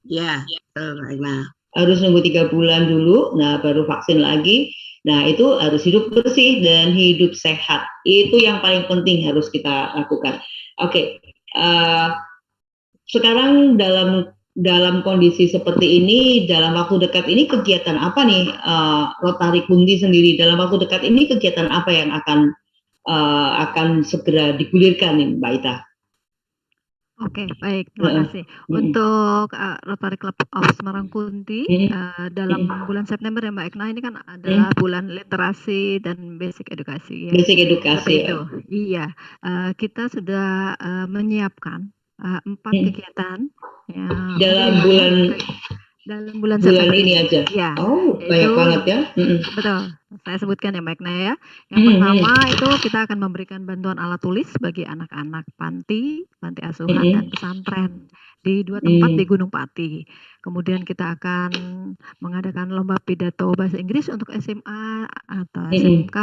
Ya, betul, Mbak Ikna.
Harus nunggu 3 bulan dulu, nah baru vaksin lagi. Nah itu harus hidup bersih dan hidup sehat. Itu yang paling penting harus kita lakukan. Oke, sekarang dalam kondisi seperti ini, dalam waktu dekat ini kegiatan apa nih Rotary Kunti sendiri? Dalam waktu dekat ini kegiatan apa yang akan segera digulirkan nih Mbak Ita?
Oke, baik, terima kasih. Untuk Rotary Club of Semarang Kunti, dalam bulan September ya Mbak Ekna, ini kan adalah bulan literasi dan basic edukasi ya.
Basic edukasi
Seperti itu. Iya, kita sudah menyiapkan 4 kegiatan ya,
dalam
bulan
bulan
September
ini
ini.
aja.
Ya,
Oh, banyak
itu
banget ya.
betul. Saya sebutkan ya Mbak Ekna ya. Yang pertama itu kita akan memberikan bantuan alat tulis bagi anak-anak panti asuhan dan pesantren di 2 tempat di Gunung Pati. Kemudian kita akan mengadakan lomba pidato bahasa Inggris untuk SMA atau SMK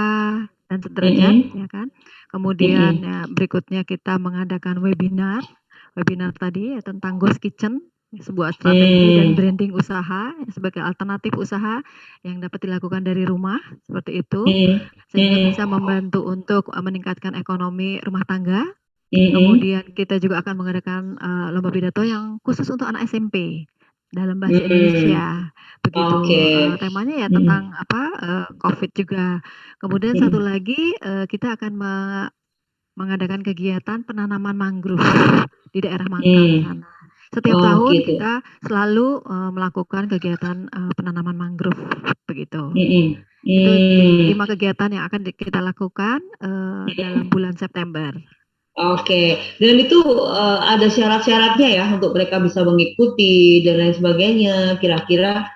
dan sederajat ya kan. Kemudian ya, berikutnya kita mengadakan webinar tadi ya tentang Ghost Kitchen, sebuah strategi dan branding usaha sebagai alternatif usaha yang dapat dilakukan dari rumah seperti itu, sehingga bisa membantu untuk meningkatkan ekonomi rumah tangga. Kemudian kita juga akan mengadakan lomba pidato yang khusus untuk anak SMP dalam bahasa Indonesia, begitu. Temanya ya tentang COVID juga. Kemudian satu lagi kita akan mengadakan kegiatan penanaman mangrove di daerah Mangkang sana. Setiap tahun
gitu.
kita selalu melakukan kegiatan penanaman mangrove begitu. Itu 5 kegiatan yang akan kita lakukan dalam bulan September.
Oke, dan itu ada syarat-syaratnya ya untuk mereka bisa mengikuti dan lain sebagainya. Kira-kira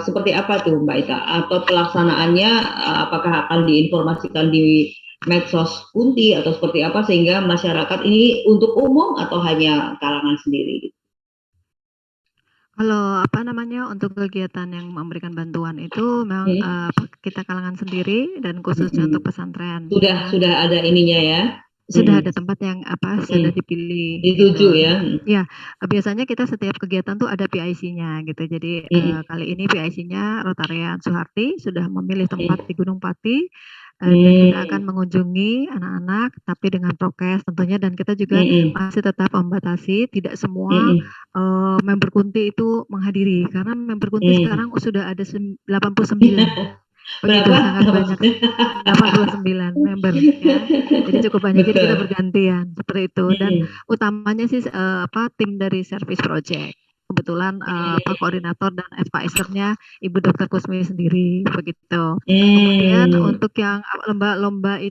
seperti apa tuh Mbak Ita? Atau pelaksanaannya apakah akan diinformasikan di medsos Kunti atau seperti apa sehingga masyarakat ini untuk umum atau hanya kalangan sendiri?
Kalau untuk kegiatan yang memberikan bantuan itu memang kita kalangan sendiri dan khususnya untuk pesantren.
Sudah ada ininya ya.
Sudah ada tempat yang sudah dipilih
Dituju
gitu.
ya.
Ya, biasanya kita setiap kegiatan tuh ada PIC-nya gitu. Jadi kali ini PIC-nya Rotarian Suharti sudah memilih tempat di Gunung Pati. Dan kita akan mengunjungi anak-anak tapi dengan prokes tentunya, dan kita juga masih tetap membatasi tidak semua member Kunti itu menghadiri karena member Kunti sekarang sudah ada 89. Begitu, sangat banyak, 89 member ya. Jadi cukup banyak, jadi kita bergantian seperti itu. Dan utamanya sih tim dari service project. kebetulan koordinator dan advisernya Ibu Dr. Kusmi sendiri begitu. Kemudian untuk yang lomba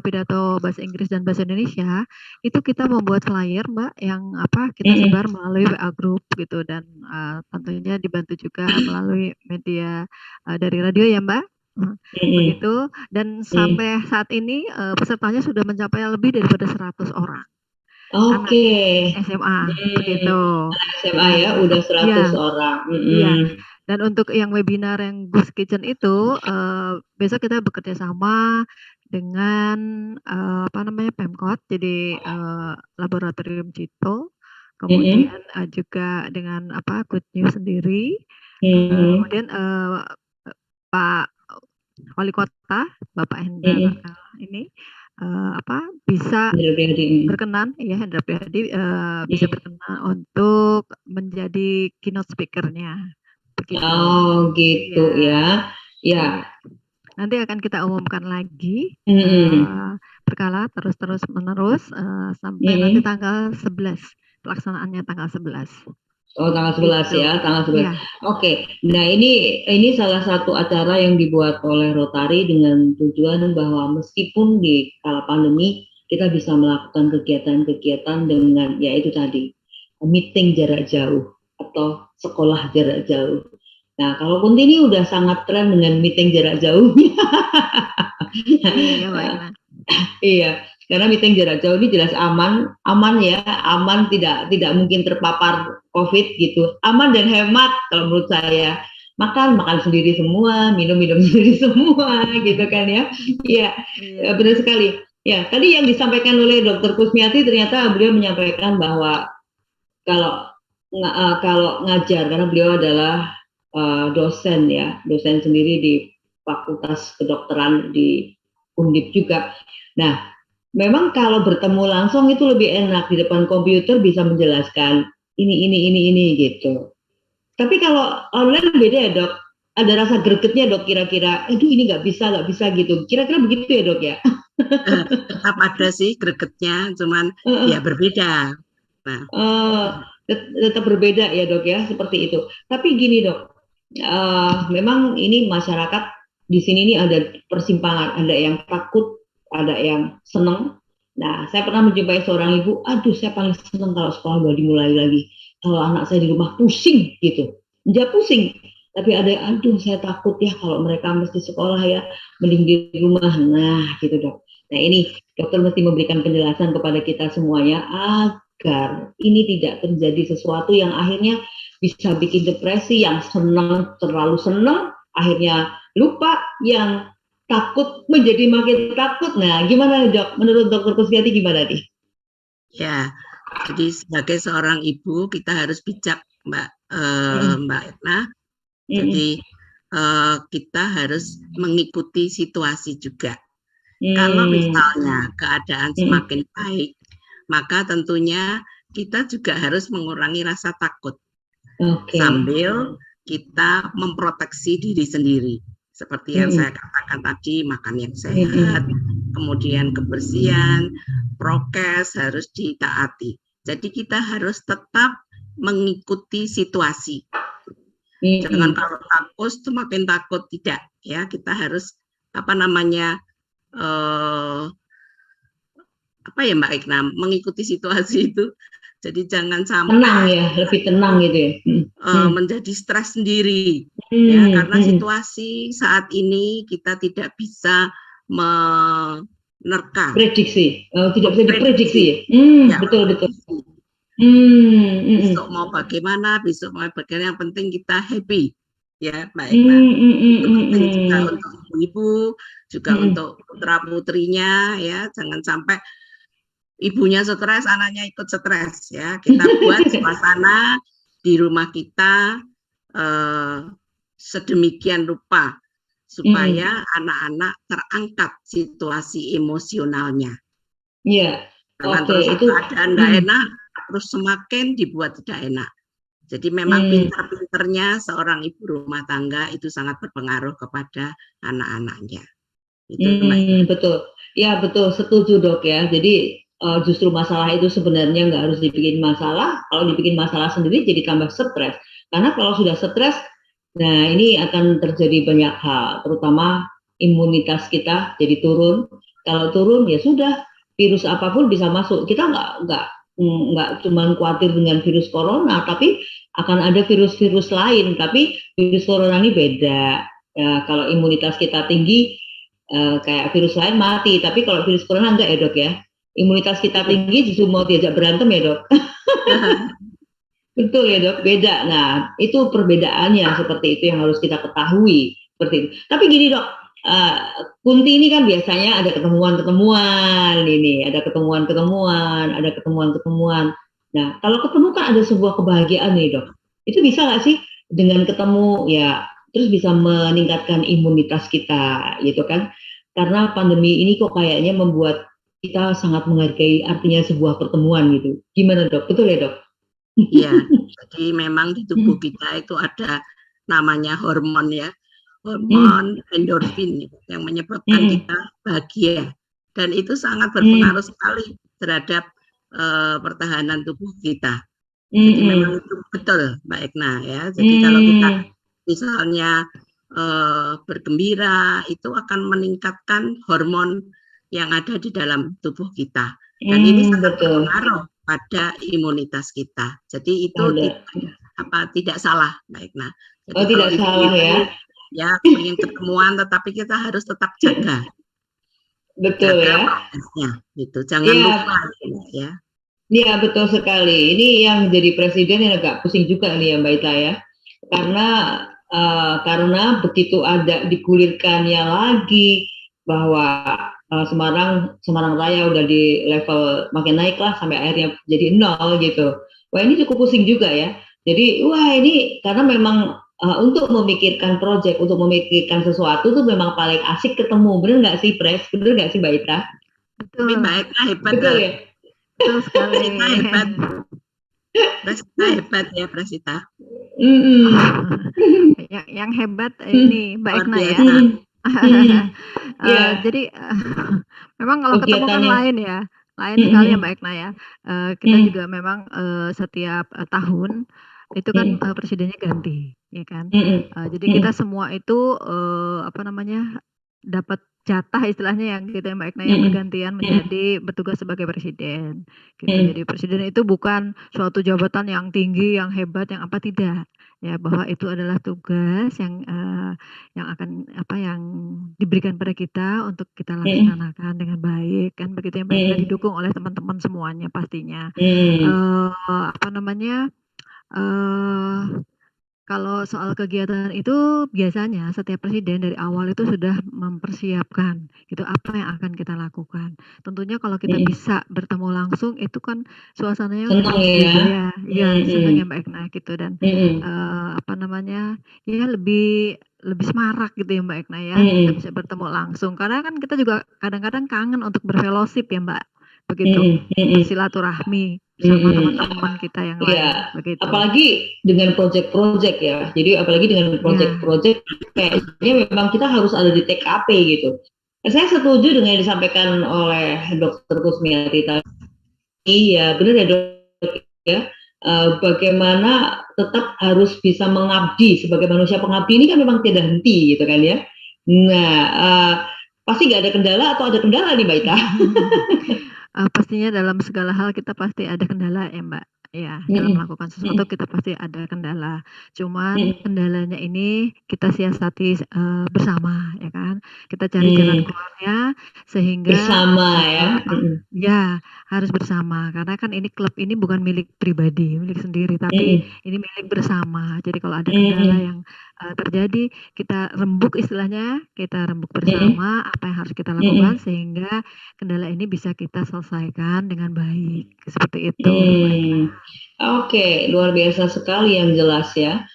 pidato bahasa Inggris dan bahasa Indonesia itu kita membuat flyer Mbak yang kita sebar melalui WA group gitu, dan tentunya dibantu juga melalui media dari radio ya Mbak. Begitu, dan sampai saat ini pesertanya sudah mencapai lebih daripada 100 orang.
Oke.
SMA begitu.
SMA ya udah 100 orang.
Iya. Dan untuk yang webinar yang Ghost Kitchen itu besok kita bekerja sama dengan Pemkot, jadi Laboratorium Cito, kemudian juga dengan Good News sendiri, kemudian Pak Wali Kota Bapak Hendra ini bisa berkenan ya, Hendra Prihadi bisa berkenan untuk menjadi keynote speaker-nya. Begitu.
Oh gitu ya. Ya.
Nanti akan kita umumkan lagi berkala terus menerus sampai nanti tanggal 11, pelaksanaannya tanggal 11.
Oh, tanggal 11 ya, tanggal 11. Ya. Oke. Nah, ini salah satu acara yang dibuat oleh Rotary dengan tujuan bahwa meskipun di kala pandemi kita bisa melakukan kegiatan-kegiatan dengan yaitu tadi meeting jarak jauh atau sekolah jarak jauh. Nah, kalau Kunti ini udah sangat tren dengan meeting jarak jauh.
Iya, baiklah.
Iya, karena meeting jarak jauh ini jelas aman ya, aman, tidak mungkin terpapar COVID gitu, aman dan hemat kalau menurut saya. Makan sendiri semua, minum sendiri semua, gitu kan ya. Iya, benar sekali. Ya, tadi yang disampaikan oleh Dr. Kusmiati ternyata beliau menyampaikan bahwa kalau ngajar, karena beliau adalah dosen sendiri di Fakultas Kedokteran di Undip juga. Nah, memang kalau bertemu langsung itu lebih enak, di depan komputer bisa menjelaskan ini gitu. Tapi kalau online beda ya Dok, ada rasa gregetnya Dok, kira-kira, aduh ini nggak bisa gitu. Kira-kira begitu ya Dok ya?
Tetap ada sih gregetnya, cuman ya berbeda. Nah.
Tetap berbeda ya Dok ya, seperti itu. Tapi gini Dok, memang ini masyarakat di sini ini ada persimpangan, ada yang takut, ada yang senang. Nah, saya pernah menjumpai seorang ibu, aduh saya paling senang kalau sekolah udah dimulai lagi. Kalau anak saya di rumah pusing gitu, dia pusing. Tapi ada, aduh saya takut ya kalau mereka mesti sekolah ya, mending di rumah. Nah, gitu Dok. Nah ini dokter mesti memberikan penjelasan kepada kita semuanya agar ini tidak terjadi sesuatu yang akhirnya bisa bikin depresi, yang senang terlalu senang akhirnya lupa, yang takut menjadi makin takut. Nah, gimana Dok? Menurut Dokter Kusmiati gimana nih?
Ya, jadi sebagai seorang ibu kita harus bijak, Mbak Etna. Jadi kita harus mengikuti situasi juga. Kalau misalnya keadaan semakin baik, maka tentunya kita juga harus mengurangi rasa takut. Sambil kita memproteksi diri sendiri. Seperti yang saya katakan tadi, makan yang sehat, kemudian kebersihan, prokes harus ditaati. Jadi kita harus tetap mengikuti situasi. Jangan kalau takut semakin takut, tidak ya. Kita harus Mbak Ikna, mengikuti situasi itu. Jadi jangan sampai
tenang ya, lebih tenang gitu ya.
Menjadi stres sendiri ya, karena situasi saat ini kita tidak bisa menerka.
Prediksi, tidak bisa diprediksi. Ya, betul.
Besok mau bagaimana, yang penting kita happy ya, Mbak Ikna. Itu penting juga untuk ibu, juga untuk putra putrinya ya, jangan sampai ibunya stres, anaknya ikut stres ya. Kita buat suasana di rumah kita sedemikian rupa supaya anak-anak terangkat situasi emosionalnya.
Iya.
Dengan terus keadaan nggak enak, terus semakin dibuat tidak enak. Jadi memang pintar-pintarnya seorang ibu rumah tangga itu sangat berpengaruh kepada anak-anaknya.
Betul. Ya betul, setuju Dok ya. Jadi justru masalah itu sebenarnya nggak harus dibikin masalah. Kalau dibikin masalah sendiri jadi tambah stres. Karena kalau sudah stres, nah ini akan terjadi banyak hal, terutama imunitas kita jadi turun. Kalau turun ya sudah, virus apapun bisa masuk. Kita nggak cuma khawatir dengan virus corona, tapi akan ada virus-virus lain. Tapi virus corona ini beda. Ya, kalau imunitas kita tinggi, kayak virus lain mati. Tapi kalau virus corona enggak ya dok ya. Imunitas kita tinggi justru mau diajak berantem ya dok. Betul ya dok, beda. Nah itu perbedaannya seperti itu yang harus kita ketahui seperti itu. Tapi gini dok, Kunti ini kan biasanya ada ketemuan-ketemuan ini, ada ketemuan-ketemuan. Nah kalau ketemu kan ada sebuah kebahagiaan nih dok. Itu bisa nggak sih dengan ketemu ya, terus bisa meningkatkan imunitas kita, gitu kan? Karena pandemi ini kok kayaknya membuat kita sangat menghargai artinya sebuah pertemuan gitu. Gimana dok? Betul ya dok?
Iya, jadi memang di tubuh kita itu ada namanya hormon ya, hormon endorfin yang menyebabkan kita bahagia, dan itu sangat berpengaruh sekali terhadap pertahanan tubuh kita. Jadi memang itu betul Mbak Ekna ya. Jadi kalau kita misalnya bergembira itu akan meningkatkan hormon yang ada di dalam tubuh kita, dan ini sangat berpengaruh pada imunitas kita. Jadi itu tidak salah Mbak Ekna. Jadi
tidak salah ya.
Ya ingin ketemuan, tetapi kita harus tetap jaga.
Betul
jaga
ya.
Prosesnya, gitu. Jangan lupa ya.
Iya betul sekali. Ini yang jadi presiden yang agak pusing juga nih ya Mbak Ita ya. Karena begitu ada digulirkannya lagi bahwa Semarang Raya udah di level makin naik lah sampai akhirnya jadi 0 gitu. Wah ini cukup pusing juga ya. Jadi wah ini karena memang untuk memikirkan proyek, untuk memikirkan sesuatu tuh memang paling asik ketemu. Bener nggak sih Pres? Bener nggak sih Mbak Ita?
Betul. Mbak Ita hebat.
Betul ya?
Betul sekali.
Presita hebat. Presita hebat ya Presita.
Yang hebat ini Mbak Ekna ya. Jadi memang kalau ketemu kan lain ya, lain sekali ya Mbak Ekna ya. Kita juga memang setiap tahun itu kan presidennya ganti, ya kan. Jadi kita semua itu dapat jatah istilahnya yang gitu ya Mbak Ekna yang bergantian menjadi bertugas sebagai presiden. Gitu. Jadi presiden itu bukan suatu jabatan yang tinggi, yang hebat, yang apa tidak. Ya bahwa itu adalah tugas yang yang diberikan pada kita untuk kita laksanakan dengan baik kan begitu ya Mbak Ekna, didukung oleh teman-teman semuanya pastinya. Kalau soal kegiatan itu biasanya setiap presiden dari awal itu sudah mempersiapkan gitu apa yang akan kita lakukan. Tentunya kalau kita bisa bertemu langsung itu kan suasananya
senang ya.
Senang ya Mbak Ekna gitu, dan ya lebih semarak gitu ya Mbak Ekna ya, kita bisa bertemu langsung karena kan kita juga kadang-kadang kangen untuk berfellowship ya Mbak, begitu, bersilaturahmi sama teman-teman kita yang lain, begitu.
Apalagi dengan proyek-proyek ya. Jadi apalagi dengan proyek-proyek kayaknya memang kita harus ada di TKP gitu. Saya setuju dengan yang disampaikan oleh Dr. Kusmiati tadi. Iya, benar ya Dok ya. Bagaimana tetap harus bisa mengabdi sebagai manusia pengabdi ini kan memang tidak henti gitu kan ya. Nah, pasti nggak ada kendala atau ada kendala nih Mbak Ita?
Pastinya dalam segala hal kita pasti ada kendala ya Mbak, ya dalam melakukan sesuatu kita pasti ada kendala. Cuman kendalanya ini kita siasati bersama ya kan. Kita cari jalan keluarnya sehingga
bersama
ya harus bersama karena kan ini klub ini bukan milik pribadi, milik sendiri tapi ini milik bersama. Jadi kalau ada kendala yang terjadi kita rembuk istilahnya, kita rembuk bersama apa yang harus kita lakukan sehingga kendala ini bisa kita selesaikan dengan baik seperti itu.
Oke, luar biasa sekali yang jelas ya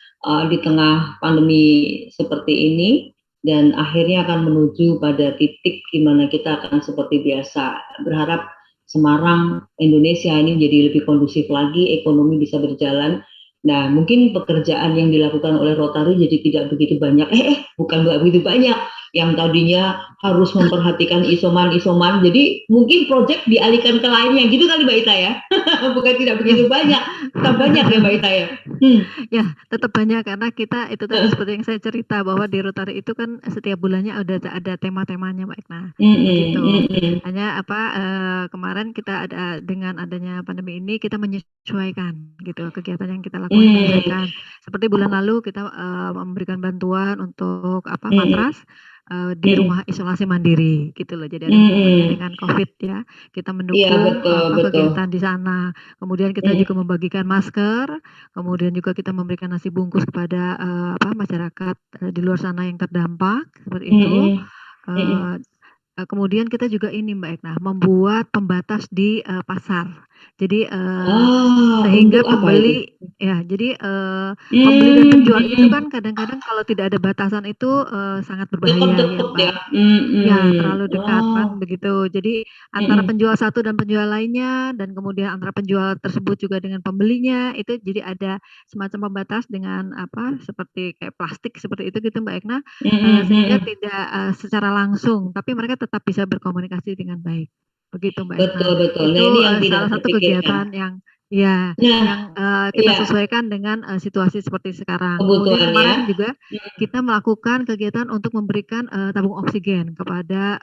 di tengah pandemi seperti ini dan akhirnya akan menuju pada titik di mana kita akan seperti biasa. Berharap Semarang, Indonesia ini menjadi lebih kondusif lagi, ekonomi bisa berjalan. Nah, mungkin pekerjaan yang dilakukan oleh Rotary jadi tidak begitu banyak. Bukan begitu banyak. yang tadinya harus memperhatikan isoman, jadi mungkin proyek dialihkan ke lainnya gitu kali Mbak Ita ya. Bukan tidak begitu banyak, tetap banyak ya Mbak Ita ya.
Ya, tetap banyak karena kita itu tadi seperti yang saya cerita bahwa di Rotary itu kan setiap bulannya ada tema-temanya Mbak Ikna. Begitu. Hanya kemarin kita ada dengan adanya pandemi ini kita menyesuaikan gitu kegiatan yang kita lakukan menyesuaikan. Seperti bulan lalu kita memberikan bantuan untuk matras di rumah isolasi mandiri gitu loh. Jadi ada hubungannya dengan COVID ya. Kita mendukung kegiatan di sana. Kemudian kita juga membagikan masker, kemudian juga kita memberikan nasi bungkus kepada masyarakat di luar sana yang terdampak seperti itu. Kemudian kita juga ini Mbak Ekna membuat pembatas di pasar. Jadi sehingga pembeli jadi pembeli dan penjual itu kan kadang-kadang kalau tidak ada batasan itu sangat berbahaya ya Mbak. Ya terlalu dekat kan begitu. Jadi antara penjual satu dan penjual lainnya dan kemudian antara penjual tersebut juga dengan pembelinya itu jadi ada semacam pembatas dengan seperti kayak plastik seperti itu gitu Mbak Ekna sehingga tidak secara langsung tapi mereka tetap bisa berkomunikasi dengan baik. Begitu Mbak Ekna.
Betul.
Itu
ini yang
salah satu kegiatan yang kita sesuaikan dengan situasi seperti sekarang. Kemudian kemarin juga kita melakukan kegiatan untuk memberikan tabung oksigen kepada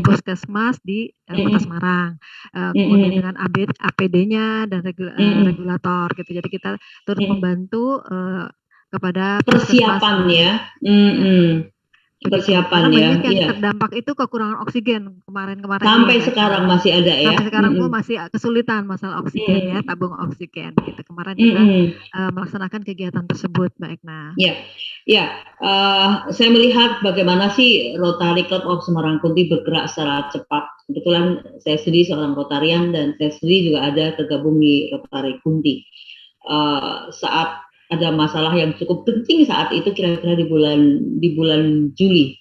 puskesmas di Kota Semarang. Kemudian dengan APD-nya dan regulator gitu. Jadi kita turut membantu kepada
persiapan ya. Persiapan
karena
ya.
Banyak yang terdampak itu kekurangan oksigen kemarin.
Sampai sekarang masih ada ya.
Sampai sekarang masih kesulitan masalah oksigen ya, tabung oksigen gitu. Kemarin kita melaksanakan kegiatan tersebut Mbak Ekna.
Saya melihat bagaimana sih Rotary Club of Semarang Kunti bergerak secara cepat. Kebetulan saya sendiri seorang Rotarian dan saya sendiri juga ada tergabung di Rotary Kunti. Saat ada masalah yang cukup penting saat itu kira-kira di bulan Juli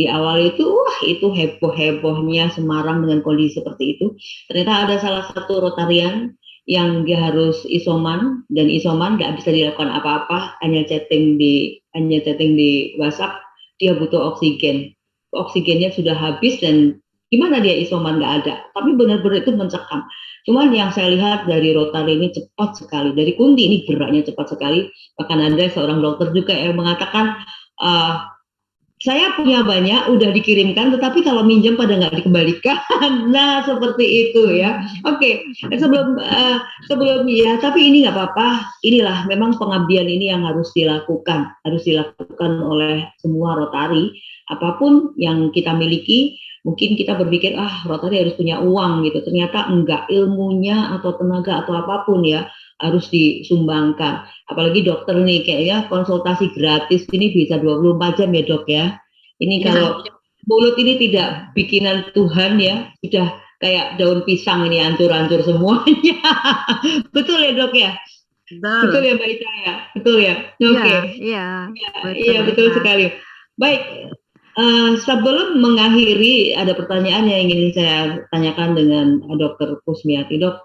awal itu itu hebohnya Semarang dengan kondisi seperti itu. Ternyata ada salah satu Rotarian yang dia harus isoman dan isoman nggak bisa dilakukan apa-apa, hanya chatting di WhatsApp. Dia butuh oksigennya sudah habis dan gimana dia isoman nggak ada, tapi benar-benar itu mencekam. Cuman yang saya lihat dari Rotary ini cepat sekali, dari Kunti ini geraknya cepat sekali. Bahkan ada seorang dokter juga yang mengatakan, saya punya banyak, udah dikirimkan, tetapi kalau minjem pada nggak dikembalikan. Nah, seperti itu ya. Oke, sebelum tapi ini nggak apa-apa. Inilah memang pengabdian ini yang harus dilakukan oleh semua Rotary. Apapun yang kita miliki, mungkin kita berpikir Rotary harus punya uang gitu, ternyata enggak, ilmunya atau tenaga atau apapun ya harus disumbangkan. Apalagi dokter nih kayaknya konsultasi gratis ini bisa 24 jam ya Dok ya. Ini kalau mulut ini tidak bikinan Tuhan ya, sudah kayak daun pisang ini hancur-hancur semuanya. Betul ya Dok ya? Betul ya Mbak Ita ya? Betul ya? Oke. Iya betul sekali. Baik. Sebelum mengakhiri ada pertanyaan yang ingin saya tanyakan dengan Dr. Kusmiati Dok.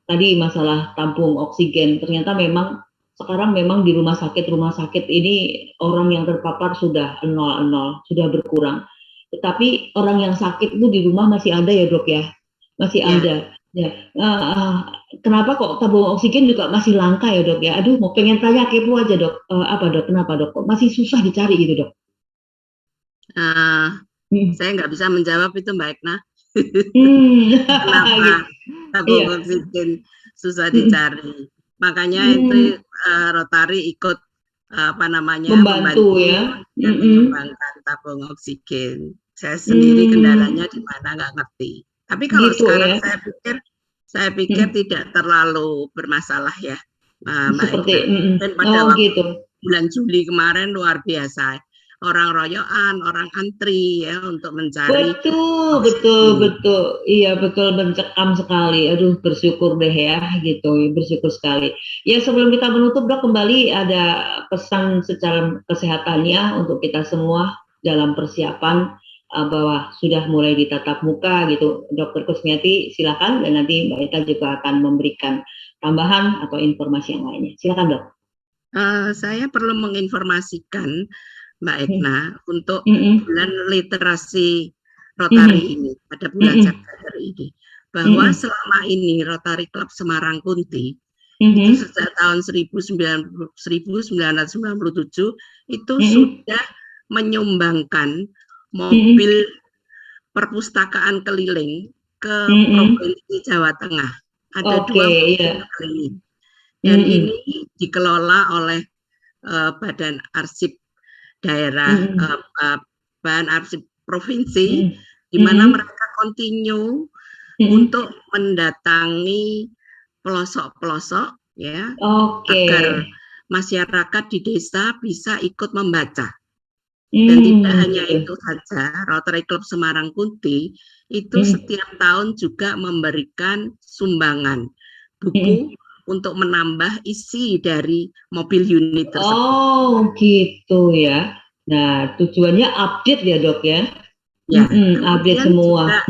Tadi masalah tabung oksigen ternyata memang sekarang memang di rumah sakit ini orang yang terpapar sudah 0, sudah berkurang. Tetapi orang yang sakit itu di rumah masih ada ya Dok ya, masih ada. Ya, kenapa kok tabung oksigen juga masih langka ya Dok ya? Aduh, mau pengen tanya kepo aja Dok. Apa Dok? Kenapa Dok? Kok masih susah dicari gitu Dok?
Saya nggak bisa menjawab itu Mbak Ekna. Kenapa tabung oksigen susah dicari? Makanya itu Rotary ikut
membantu ya,
mengembangkan tabung oksigen. Saya sendiri kendalanya di mana nggak ngerti. Tapi kalau gitu, sekarang ya? saya pikir tidak terlalu bermasalah ya,
seperti
dan pada waktu bulan Juli kemarin luar biasa, orang royoan, orang antri ya untuk mencari.
Betul, iya betul, mencekam sekali. Aduh, bersyukur deh ya, gitu, bersyukur sekali. Ya sebelum kita menutup Dok, kembali ada pesan secara kesehatannya untuk kita semua dalam persiapan bahwa sudah mulai ditatap muka gitu. Dr. Kusmiati silakan, dan nanti Mbak Ita juga akan memberikan tambahan atau informasi yang lainnya. Silakan Dok.
Saya perlu menginformasikan Mbak Ekna untuk bulan literasi Rotary ini, pada bulan September ini, bahwa selama ini Rotary Club Semarang Kunti itu sejak tahun 1997 itu sudah menyumbangkan mobil perpustakaan keliling ke Provinsi Jawa Tengah. Ada 2 mobil keliling. Dan ini dikelola oleh Badan Arsip Daerah, Badan Arsip Provinsi, di mana mereka kontinu untuk mendatangi pelosok-pelosok, ya, agar masyarakat di desa bisa ikut membaca. Dan tidak hanya itu saja, Rotary Club Semarang Kunti itu setiap tahun juga memberikan sumbangan buku untuk menambah isi dari mobil unit tersebut.
Oh, gitu ya. Nah, tujuannya update ya, Dok ya?
Ya,
update semua.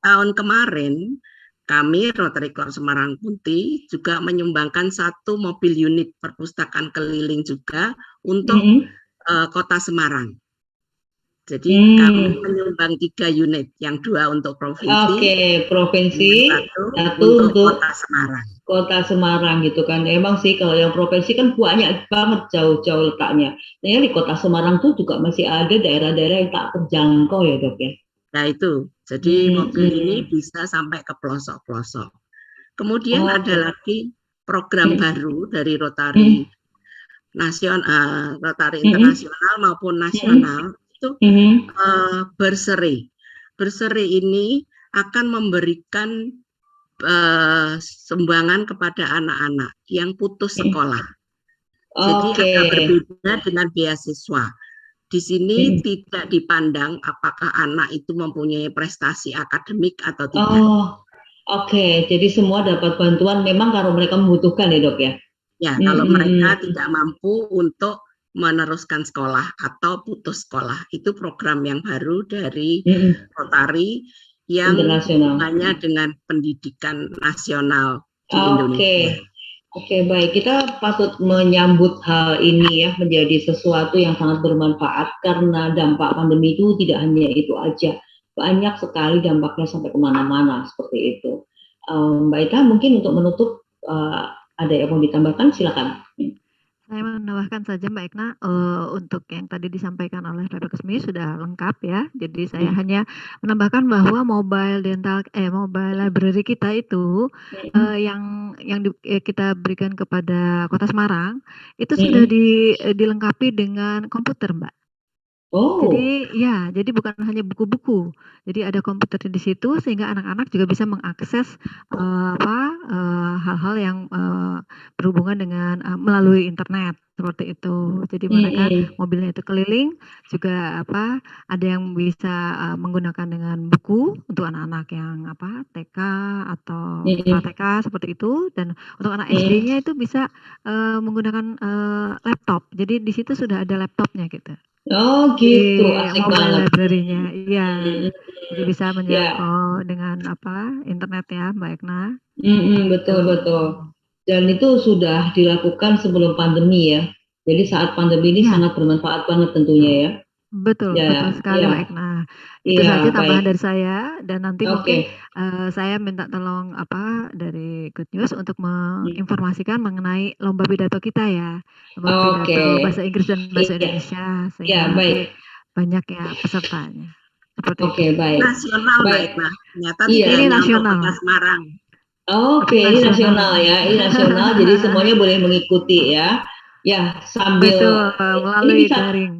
Tahun kemarin kami Rotary Club Semarang Kunti juga menyumbangkan 1 mobil unit perpustakaan keliling juga untuk Kota Semarang. Jadi kami menyumbang 3 unit, yang 2 untuk provinsi,
provinsi,
satu untuk Kota Semarang.
Kota Semarang gitu kan. Emang sih kalau yang provinsi kan banyak banget jauh-jauh letaknya. Nah, di Kota Semarang tuh juga masih ada daerah-daerah yang tak terjangkau ya, Dok ya.
Nah itu, jadi mobil ini bisa sampai ke pelosok-pelosok. Kemudian ada lagi program baru dari Rotary nasional, Rotary internasional maupun nasional, itu bursary. Bursary ini akan memberikan sumbangan kepada anak-anak yang putus sekolah. Jadi agak berbeda dengan beasiswa. Di sini tidak dipandang apakah anak itu mempunyai prestasi akademik atau tidak.
Jadi semua dapat bantuan memang kalau mereka membutuhkan ya, Dok ya?
Ya, kalau mereka tidak mampu untuk meneruskan sekolah atau putus sekolah. Itu program yang baru dari Rotary yang hubungannya dengan pendidikan nasional di Indonesia.
Baik. Kita patut menyambut hal ini ya, menjadi sesuatu yang sangat bermanfaat karena dampak pandemi itu tidak hanya itu aja. Banyak sekali dampaknya sampai kemana-mana seperti itu. Mbak Ika, mungkin untuk menutup ada yang mau ditambahkan, silakan.
Saya menambahkan saja Mbak Ekna, untuk yang tadi disampaikan oleh Dr. Kusmi sudah lengkap ya. Jadi saya hanya menambahkan bahwa mobile library kita itu yang kita berikan kepada Kota Semarang itu sudah dilengkapi dengan komputer, Mbak. Jadi bukan hanya buku-buku. Jadi ada komputer di situ sehingga anak-anak juga bisa mengakses hal-hal yang berhubungan dengan melalui internet seperti itu. Jadi mereka mobilnya itu keliling juga ada yang bisa menggunakan dengan buku untuk anak-anak yang TK atau TK seperti itu, dan untuk anak SD-nya itu bisa menggunakan laptop. Jadi di situ sudah ada laptopnya gitu.
Gitu, asik banget.
Library-nya, iya. Jadi bisa menjangkau dengan internet ya, Mbak Ekna.
Betul. Dan itu sudah dilakukan sebelum pandemi ya. Jadi saat pandemi ini sangat bermanfaat banget tentunya ya.
Betul sekali Mbak Ekna. Itu saja tambahan dari saya, dan nanti mungkin saya minta tolong dari Good News untuk menginformasikan mengenai lomba pidato kita ya. Lomba pidato bahasa Inggris dan bahasa Indonesia, sehingga nanti banyak ya pesertanya. Seperti
baik.
Nasional Mbak Ekna. Ternyata
ini nasional.
Semarang.
Ini nasional ya, ini nasional. Jadi semuanya boleh mengikuti ya. Ya, sambil
melalui daring.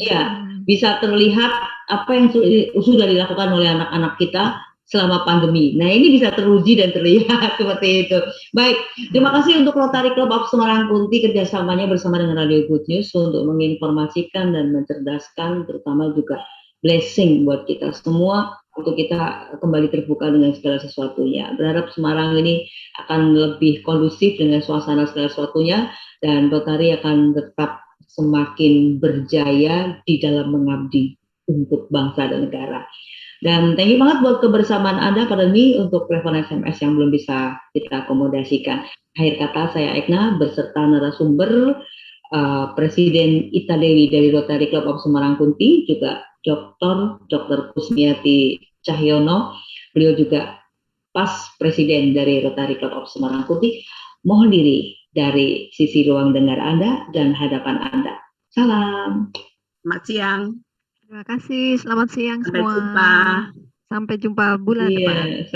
Bisa terlihat apa yang sudah dilakukan oleh anak-anak kita selama pandemi. Nah, ini bisa teruji dan terlihat seperti itu. Baik, terima kasih untuk Rotary Club of Semarang Kunti kerjasamanya bersama dengan Radio Good News untuk menginformasikan dan mencerdaskan, terutama juga blessing buat kita semua untuk kita kembali terbuka dengan segala sesuatunya. Berharap Semarang ini akan lebih kondusif dengan suasana segala sesuatunya, dan Rotary akan tetap semakin berjaya di dalam mengabdi untuk bangsa dan negara. Dan thank you banget buat kebersamaan Anda pada ini untuk telepon SMS yang belum bisa kita akomodasikan. Akhir kata saya Ekna beserta narasumber Presiden Itadewi dari Rotary Club of Semarang Kunti, juga Dr. Kusmiati Cahyono, beliau juga pas Presiden dari Rotary Club of Semarang Kunti. Mohon diri dari sisi ruang dengar Anda dan hadapan Anda. Salam.
Selamat siang.
Terima kasih. Selamat siang
Sampai
semua.
Jumpa.
Sampai jumpa bulan depan.